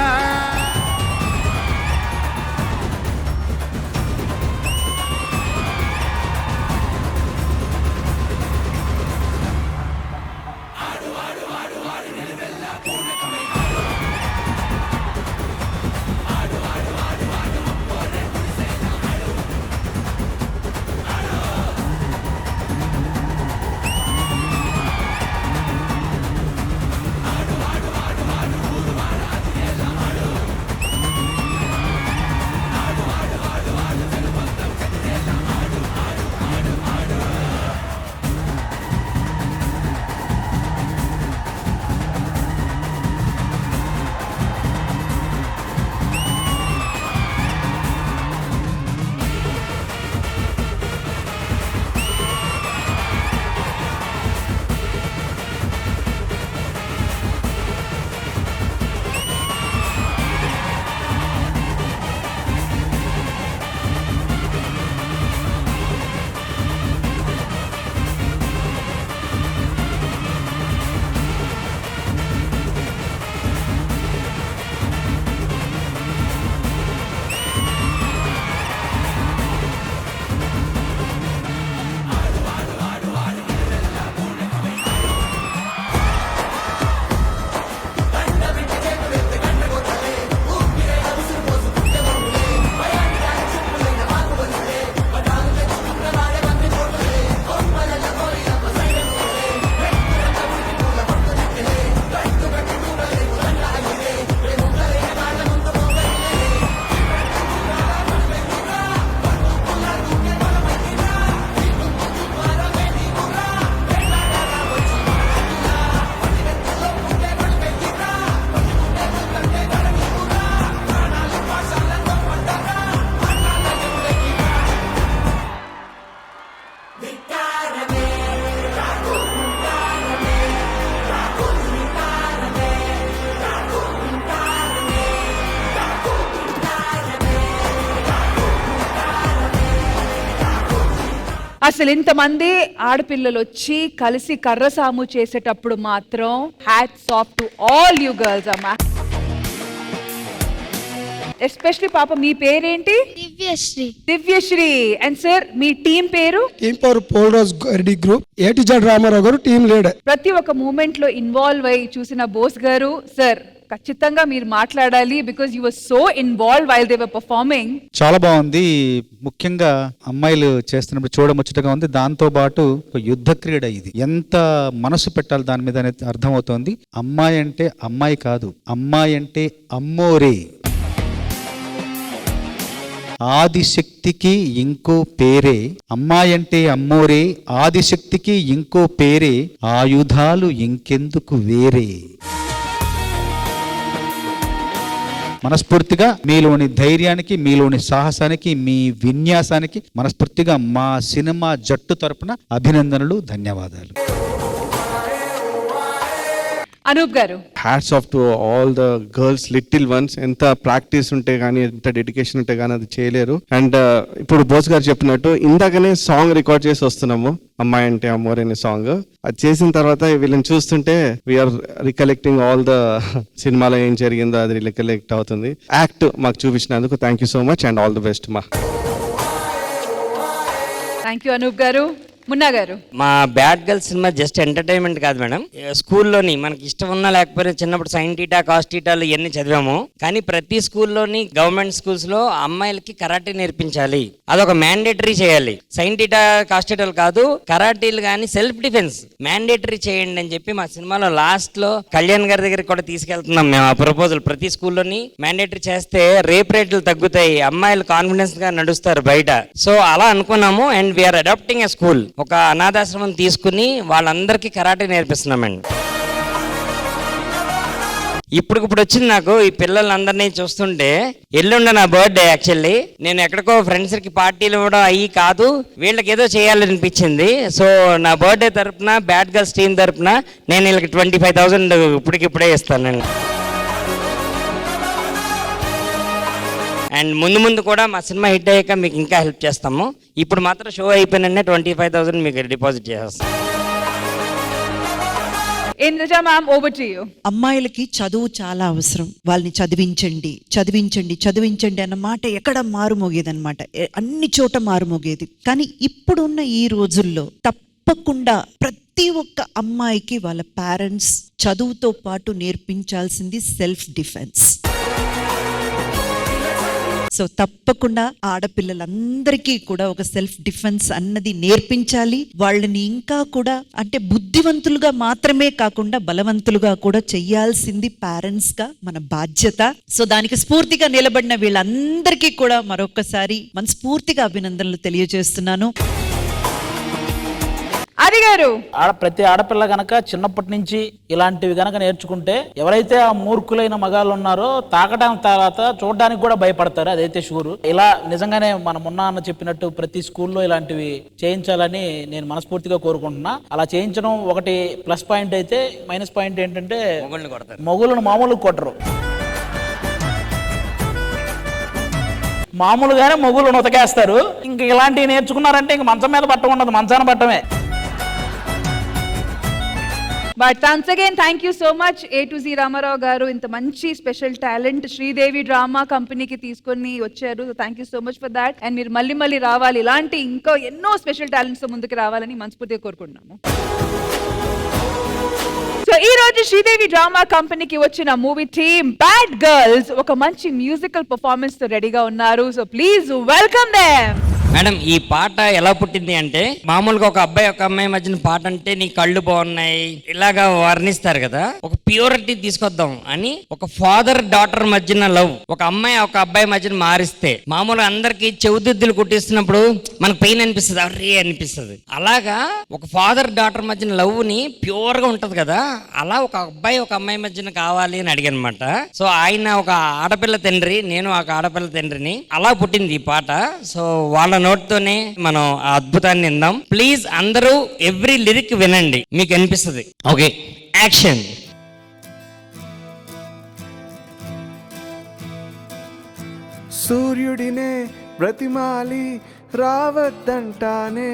అసలు ఇంతమంది ఆడపిల్లలు వచ్చి కలిసి కర్రసాము చేసేటప్పుడు మాత్రం hats off to all you girls అమ్మా. ఎస్పెషలీ పాప మీ పేరేంటి? దివ్యశ్రీ. దివ్యశ్రీ. అండ్ సార్ మీ టీం పేరు? Team power Polraj Reddy group. A to Z Ramarao గారు టీం లీడర్. ప్రతి ఒక్క మూమెంట్ లో ఇన్వాల్వ్ అయి చూసిన బోస్ గారు, సార్ ఖచ్చితంగా మీరు మాట్లాడాలి because you were so involve while they were performing. చాలా బాగుంది. ముఖ్యంగా అమ్మాయిలు చేస్తున్నప్పుడు చూడముచ్చటగా ఉంది. దాంతో పాటు ఒక యుద్ధ క్రీడ ఇది. ఎంత మనసు పెట్టాలి దాని మీద అనేది అర్థమవుతోంది. అమ్మాయి అంటే అమ్మాయి కాదు, అమ్మాయి అంటే అమ్మోరే. ఆదిశక్తికి ఇంకో పేరే అమ్మాయి అంటే అమ్మోరే, ఆదిశక్తికి ఇంకో పేరే ఆయుధాలు ఇంకెందుకు వేరే. మనస్ఫూర్తిగా మీలోని ధైర్యానికి, మీలోని సాహసానికి, మీ విన్యాసానికి మనస్ఫూర్తిగా మా సినిమా జట్టు తరపున అభినందనలు, ధన్యవాదాలు. అనూప్ గారు. Hats off to all the girls, little once. ఎంత ప్రాక్టీస్ ఉంటే గానీ, ఎంత డెడికేషన్ ఉంటే గానీ అది చేయలేరు. అండ్ ఇప్పుడు బోస్ గారు చెప్పినట్టు ఇందాకనే సాంగ్ రికార్డ్ చేసి వస్తున్నాము, అమ్మాయి అంటే అమ్మోరే అనే సాంగ్. అది చేసిన తర్వాత వీళ్ళని చూస్తుంటే వీఆర్ రికలెక్టింగ్ ఆల్ ద సినిమాలో ఏం జరిగిందో అది రికలెక్ట్ అవుతుంది. యాక్ట్ మాకు చూపించినందుకు thank you so much and all the best మా. థ్యాంక్ యూ అనూప్ గారు. మున్నా గారు. మా బ్యాడ్ గర్ల్స్ సినిమా జస్ట్ ఎంటర్టైన్మెంట్ కాదు మేడం. స్కూల్లోని మనకి ఇష్టం ఉన్నా లేకపోయినా చిన్నప్పుడు సైన్ టీటా కాస్ట్ టీటాలు ఇవన్నీ చదివాము. కానీ ప్రతి స్కూల్లోని గవర్నమెంట్ స్కూల్స్ లో అమ్మాయిలకి కరాటే నేర్పించాలి, అదొక మ్యాండేటరీ చేయాలి. సైన్ టీటా కాస్ట్ టీటాలు కాదు, కరాటీలు కానీ సెల్ఫ్ డిఫెన్స్ మ్యాండేటరీ చేయండి అని చెప్పి మా సినిమాలో లాస్ట్ లో కళ్యాణ్ గారి దగ్గరికి కూడా తీసుకెళ్తున్నాం మేము ఆ ప్రపోజల్. ప్రతి స్కూల్లోని మ్యాండేటరీ చేస్తే రేప్ రేట్లు తగ్గుతాయి, అమ్మాయిలు కాన్ఫిడెన్స్ గా నడుస్తారు బయట. సో అలా అనుకున్నాము. And we are adopting a school, ఒక అనాథాశ్రమం తీసుకుని వాళ్ళందరికీ కరాటే నేర్పిస్తున్నామండి. ఇప్పుడు వచ్చింది నాకు ఈ పిల్లలందరినీ చూస్తుంటే. ఎల్లుండ నా బర్త్డే యాక్చువల్లీ. నేను ఎక్కడికో ఫ్రెండ్స్కి పార్టీలు ఇవ్వడం అయ్యి కాదు, వీళ్ళకి ఏదో చేయాలనిపించింది. సో నా బర్త్డే తరపున బ్యాడ్ గర్ల్స్ టీం తరపున నేను వీళ్ళకి 25,000 ఇప్పుడే ఇస్తానండి. అండ్ ముందు కూడా మా సినిమా హిట్ అయ్యాక మీకు ఇంకా హెల్ప్ చేస్తాము. ఇప్పుడు మాత్రం షో అయిపోయిన 25,000 మీకు డిపాజిట్ చేస్తాం. అమ్మాయిలకి చదువు చాలా అవసరం. వాళ్ళని చదివించండి చదివించండి చదివించండి అన్న మాట ఎక్కడ మారుమోగేది అనమాట, అన్ని చోట మారుమోగేది. కానీ ఇప్పుడున్న ఈ రోజుల్లో తప్పకుండా ప్రతి ఒక్క అమ్మాయికి వాళ్ళ పేరెంట్స్ చదువుతో పాటు నేర్పించాల్సింది సెల్ఫ్ డిఫెన్స్. సో తప్పకుండా ఆడపిల్లలందరికీ కూడా ఒక సెల్ఫ్ డిఫెన్స్ అన్నది నేర్పించాలి. వాళ్ళని ఇంకా కూడా అంటే బుద్ధివంతులుగా మాత్రమే కాకుండా బలవంతులుగా కూడా చెయ్యాల్సింది పేరెంట్స్ గా మన బాధ్యత. సో దానికి స్ఫూర్తిగా నిలబడిన వీళ్ళందరికీ కూడా మరొకసారి మనస్ఫూర్తిగా అభినందనలు తెలియజేస్తున్నాను. అది గారు. ప్రతి ఆడపిల్ల గనక చిన్నప్పటి నుంచి ఇలాంటివి గనక నేర్చుకుంటే ఎవరైతే ఆ మూర్ఖులైన మగాళ్ళు ఉన్నారో తాకడానికి తర్వాత చూడడానికి కూడా భయపడతారు, అదైతే షూరు. ఇలా నిజంగానే మన మున్నా అన్న చెప్పినట్టు ప్రతి స్కూల్లో ఇలాంటివి చేయించాలని నేను మనస్ఫూర్తిగా కోరుకుంటున్నా. అలా చేయించడం ఒకటి ప్లస్ పాయింట్ అయితే, మైనస్ పాయింట్ ఏంటంటే మొగులను మామూలుగా కొట్టరు. మామూలుగానే మొగులను ఉతకేస్తారు. ఇంక ఇలాంటివి నేర్చుకున్నారంటే ఇంక మంచం మీద పట్టం ఉండదు, మంచాన పట్టమే. But once again thank you so much A to Z Ramarao గారు. ఇంత మంచి స్పెషల్ టాలెంట్ శ్రీదేవి డ్రామా కంపెనీకి తీసుకొని వచ్చారు. Thank you so much for that. And మీరు మళ్ళీ రావాలి, ఇలాంటి ఇంకా ఎన్నో స్పెషల్ టాలెంట్స్ ముందుకు రావాలని మనస్ఫూర్తిగా కోరుకుంటున్నాము. సో ఈ రోజు శ్రీదేవి డ్రామా కంపెనీకి వచ్చిన మూవీ టీమ్ బ్యాడ్ గర్ల్స్ ఒక మంచి మ్యూజికల్ పర్ఫార్మెన్స్ తో రెడీగా ఉన్నారు. So please welcome them. Madam, ఈ పాట ఎలా పుట్టింది అంటే, మామూలుగా ఒక అబ్బాయి ఒక అమ్మాయి మధ్యన పాట అంటే నీ కళ్ళు బాగున్నాయి ఇలాగా వర్ణిస్తారు కదా, ఒక ప్యూరిటీ తీసుకొద్దాం అని ఒక ఫాదర్ డాటర్ మధ్యన లవ్ ఒక అమ్మాయి ఒక అబ్బాయి మధ్యన మారిస్తే మామూలుగా అందరికి చెవుదిద్దులు కుట్టిస్తున్నప్పుడు మనకు పెయిన్ అనిపిస్తుంది, అర్రే అనిపిస్తుంది. అలాగా ఒక ఫాదర్ డాటర్ మధ్యన లవ్ ని ప్యూర్ గా ఉంటది కదా, అలా ఒక అబ్బాయి ఒక అమ్మాయి మధ్యన కావాలి అని అడిగాను అనమాట. సో ఆయన ఒక ఆడపిల్ల తండ్రి, నేను ఒక ఆడపిల్ల తండ్రిని, అలా పుట్టింది ఈ పాట. సో వాళ్ళ నోట్తోనే మనం ఆ అద్భుతాన్ని విందాం. ప్లీజ్ అందరూ ఎవ్రీ లిరిక్ వినండి, మీకు అనిపిస్తుంది. Okay, action. సూర్యుడినే ప్రతిమాలి రావద్దంటానే,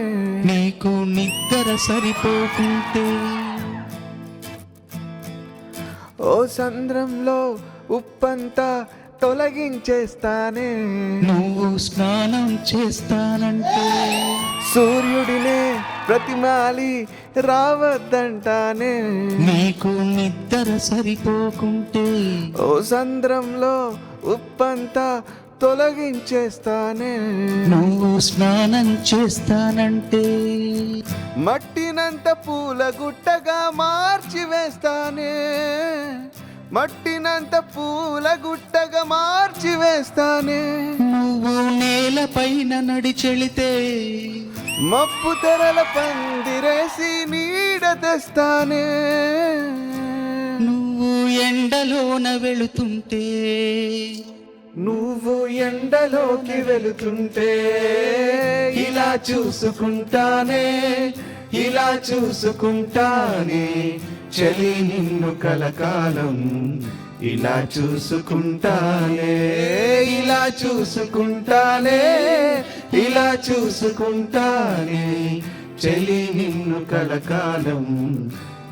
నీకు నిద్ర సరిపోకుంటే ఓ సంద్రంలో ఉప్పంతా తొలగించేస్తానే నువ్వు స్నానం చేస్తానంటే సూర్యుడినే ప్రతిమాలి రావద్దంటానే నీకు నిద్ర సరిపోకుంటే ఓ సంద్రంలో ఉప్పంతా తొలగించేస్తానే నువ్వు స్నానం చేస్తానంటే మట్టినంత పూల గుట్టగా మార్చివేస్తానే మట్టినంత పూల గుట్టగా మార్చివేస్తానే నువ్వు నేలపైన నడిచెళితే మప్పు తెరల పందిరేసి నీడ తెస్తానే నువ్వు ఎండలోన వెళుతుంటే నువ్వు ఎండలోకి వెళుతుంటే ఇలా చూసుకుంటానే ఇలా చూసుకుంటానే చలి నిన్ను కలకాలం ఇలా చూసుకుంటానే ఇలా చూసుకుంటానే ఇలా చూసుకుంటానే చలి నిన్ను కలకాలం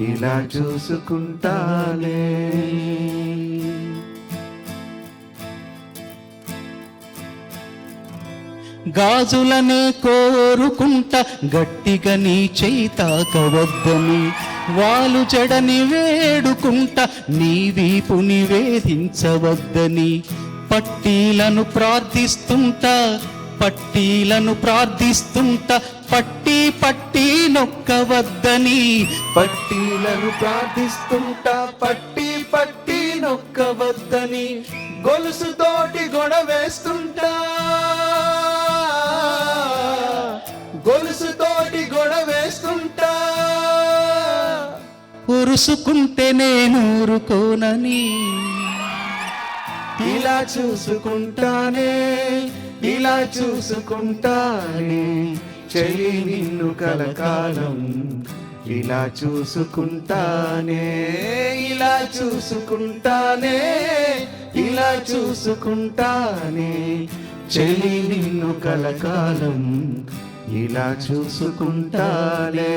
ఇలా చూసుకుంటానే గాజులనే కోరుకుంటా గట్టిగా నీ చేయి తాకవద్దని వాలు జడని వేడుకుంటా నీ వీపుని వేధించవద్దని పట్టీలను ప్రార్థిస్తుంటా పట్టీలను ప్రార్థిస్తుంటా పట్టి పట్టి నొక్కవద్దని పట్టీలను ప్రార్థిస్తుంటా పట్టి పట్టి నొక్కవద్దని గొలుసుతోటి గొడవేస్తుంటా గొలుసుతోటి గొడవేస్తుంటా ఉరుసుకుంటే నేను ఊరుకోనని ఇలా చూసుకుంటానే ఇలా చూసుకుంటానే చలి నిన్ను కలకాలం ఇలా చూసుకుంటానే ఇలా చూసుకుంటానే ఇలా చూసుకుంటానే చలి నిన్ను కలకాలం ఇలా చూసుకుంటానే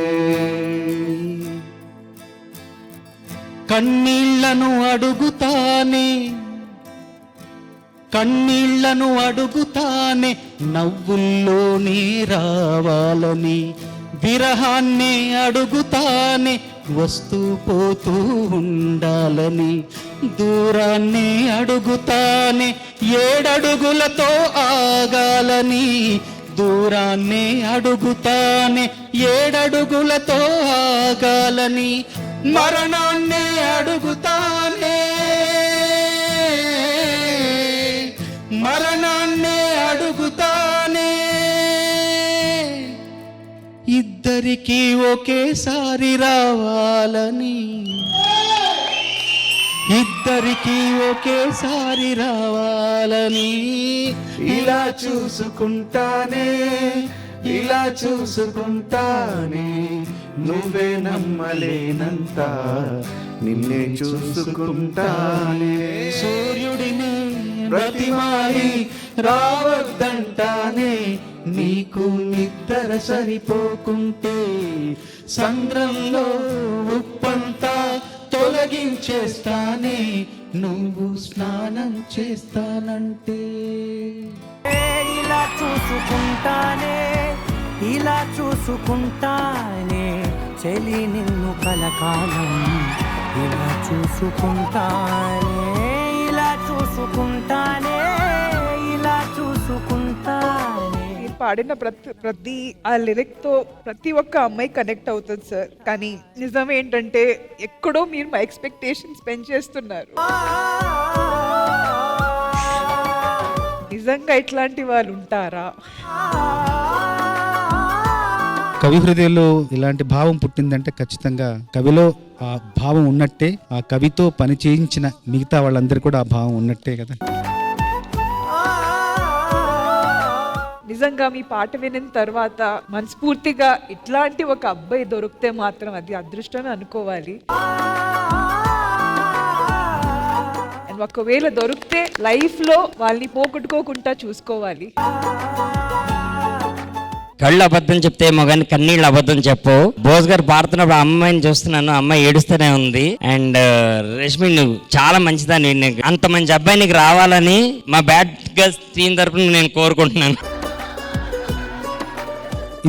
కన్నీళ్లను అడుగుతానే కన్నీళ్లను అడుగుతానే నవ్వుల్లోనే రావాలని విరహాన్ని అడుగుతానే వస్తూ పోతూ ఉండాలని దూరాన్ని అడుగుతానే 7 అడుగులతో ఆగాలని దూరాన్ని అడుగుతానే 7 అడుగులతో ఆగాలని మరణాన్ని అడుగుతానే మరణాన్ని అడుగుతానే ఇద్దరికి ఒకేసారి రావాలని ఇద్దరికి ఒకేసారి రావాలని ఇలా చూసుకుంటానే ఇలా చూసుకుంటానే నువ్వే నమ్మలేనంత నిన్నే చూసుకుంటానే సూర్యుడిని ప్రతిమాలి రావద్దంటానే నీకు నిద్ర సరిపోకుంటే సంద్రంలో ఉప్పంతా తొలగించేస్తానే నువ్వు స్నానం చేస్తానంటే ఇలా చూసుకుంటానే ఇలా చూసుకుంటానే చెలి నిన్ను కలకాలం ఇలా చూసుకుంటానే ఇలా చూసుకుంటానే ఇలా చూసుకుంటానే మీరు పాడిన ప్రతి ఆ లిరిక్ తో ప్రతి ఒక్క అమ్మాయి కనెక్ట్ అవుతుంది సార్. కానీ నిజం ఏంటంటే ఎక్కడో మీరు మా ఎక్స్పెక్టేషన్స్ పెంచేస్తున్నారు. నిజంగా ఇట్లాంటి వాళ్ళు ఉంటారా? కవి హృదయంలో ఇలాంటి భావం పుట్టిందంటే ఖచ్చితంగా కవిలో ఆ భావం ఉన్నట్టే, ఆ కవితో పని చేయించిన మిగతా వాళ్ళందరూ కూడా ఆ భావం ఉన్నట్టే కదా. నిజంగా మీ పాట వినిన తర్వాత మనస్ఫూర్తిగా ఇట్లాంటి ఒక అబ్బాయి దొరికితే మాత్రం అది అదృష్టమే అనుకోవాలి. ఒకవేళ దొరికితే లైఫ్ లో వాళ్ళని పోగొట్టుకోకుండా చూసుకోవాలి. కళ్ళు అబద్ధం చెప్తేమో కానీ కన్నీళ్ళు అబద్ధం చెప్పు. బోస్ గారు పాడుతున్నప్పుడు అమ్మాయిని చూస్తున్నాను, అమ్మాయి ఏడుస్తూనే ఉంది. అండ్ రష్మి నువ్వు చాలా మంచిదాన్ని, అంత మంచి అబ్బాయి నీకు రావాలని మా బ్యాడ్ గర్ల్స్ టీం తరపున నేను కోరుకుంటున్నాను.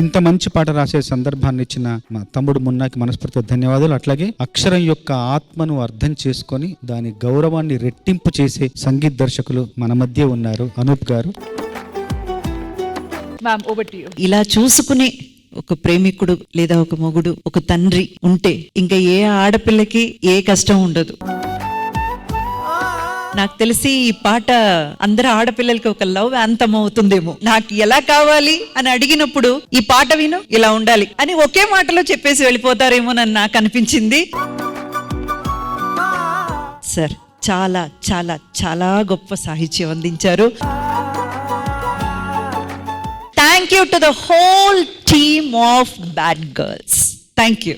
ఇంత మంచి పాట రాసే సందర్భాన్ని ఇచ్చిన మా తమ్ముడు మున్నాకి మనస్ఫూర్తిగా ధన్యవాదాలు. అట్లాగే అక్షరం యొక్క ఆత్మను అర్థం చేసుకొని దాని గౌరవాన్ని రెట్టింపు చేసే సంగీత దర్శకులు మన మధ్య ఉన్నారు. అనూప్ గారు. Ma'am over to you. ఇలా చూసుకునే ఒక ప్రేమికుడు లేదా ఒక మొగుడు, ఒక తండ్రి ఉంటే ఇంకా ఏ ఆడపిల్లకి ఏ కష్టం ఉండదు. నాకు తెలిసి ఈ పాట అందరు ఆడపిల్లలకి ఒక లవ్ యాంథమ్ అవుతుందేమో. నాకు ఎలా కావాలి అని అడిగినప్పుడు ఈ పాట విను, ఇలా ఉండాలి అని ఒకే మాటలో చెప్పేసి వెళ్ళిపోతారేమో నాకు అనిపించింది. సార్ చాలా చాలా చాలా గొప్ప సాహిత్యం అందించారు. Thank you to the whole team of bad girls. Thank you.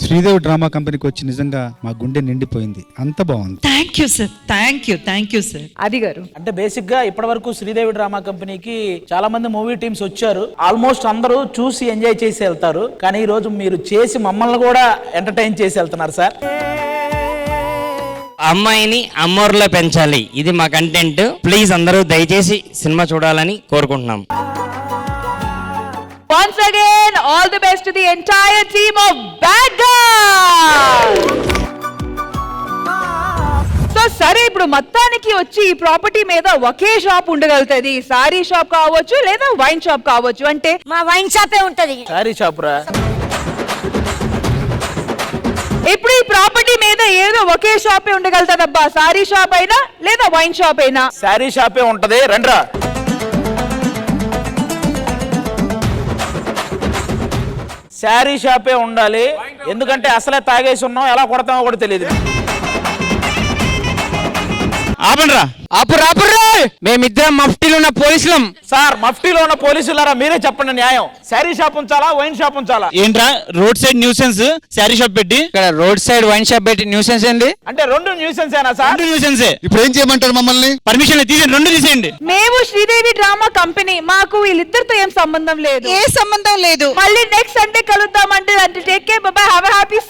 Sridevi drama కంపెనీకి వచ్చి నిజంగా మా గుండె నిండిపోయింది. అంత బాగుంది. Thank you sir, thank you sir. అది గారు అంటే బేసిక్ గా ఇప్పటి వరకు శ్రీదేవి డ్రామా కంపెనీకి చాలా మంది మూవీ టీమ్స్ వచ్చారు. ఆల్మోస్ట్ అందరూ చూసి ఎంజాయ్ చేసి వెళ్తారు. కానీ ఈ రోజు మీరు చేసి మమ్మల్ని కూడా ఎంటర్టైన్ చేసి వెళ్తున్నారు సార్. అమ్మాయిని అమ్మోర్లో పెంచాలి, ఇది మా కంటెంట్. ప్లీజ్ అందరూ దయచేసి సినిమా చూడాలని కోరుకుంటున్నాం. Once again, all the best to the entire team of Bad Girls. So సరే, ఇప్పుడు మొత్తానికి వచ్చి ఈ ప్రాపర్టీ మీద ఒకే షాప్ ఉండగలుగుతుంది. సారీ షాప్ కావచ్చు లేదా వైన్ షాప్ కావచ్చు. అంటే మా వైన్ షాపే ఉంటది. సారీ షాప్ రా. ఇప్పుడు ఈ ప్రాపర్టీ మీద ఏదో ఒకే షాపే ఉండగలుగుతుందబ్బా. సారీ షాప్ అయినా లేదా వైన్ షాప్ అయినా. సారీ షాపే ఉంటది, రండ్రా. శారీ షాపే ఉండాలి, ఎందుకంటే అసలే తాగేసి ఉన్నాం, ఎలా కొడతామో కూడా తెలియదు. ఆపండ్రా, ఆపురా. మేమిద్దరం మఫ్టీలో ఉన్న పోలీసులం. సార్ మఫ్టీలో ఉన్న పోలీసులారా మీరే చెప్పండి న్యాయం. శారీ షాప్ ఉంచాలా, వైన్ షాప్ ఉంచాలా? ఏంట్రా road side nuisance sari shop పెట్టి ఇక్కడ రోడ్ సైడ్ వైన్ షాప్ పెట్టి న్యూసెన్స్ ఏంది? అంటే రెండు న్యూసెన్స్ ఏనా సార్? రెండు న్యూసెన్సే. ఇప్పుడు ఏం చేయమంటారు మమ్మల్ని? పర్మిషన్ తీసేయండి, రెండు తీసేయండి. మేము శ్రీదేవి డ్రామా కంపెనీ, మాకు వీళ్ళిద్దరితో ఏం సంబంధం లేదు. ఏ సంబంధం లేదు. మళ్ళీ నెక్స్ట్ సండే కలుద్దాం. అంటే take care, by by, have a happy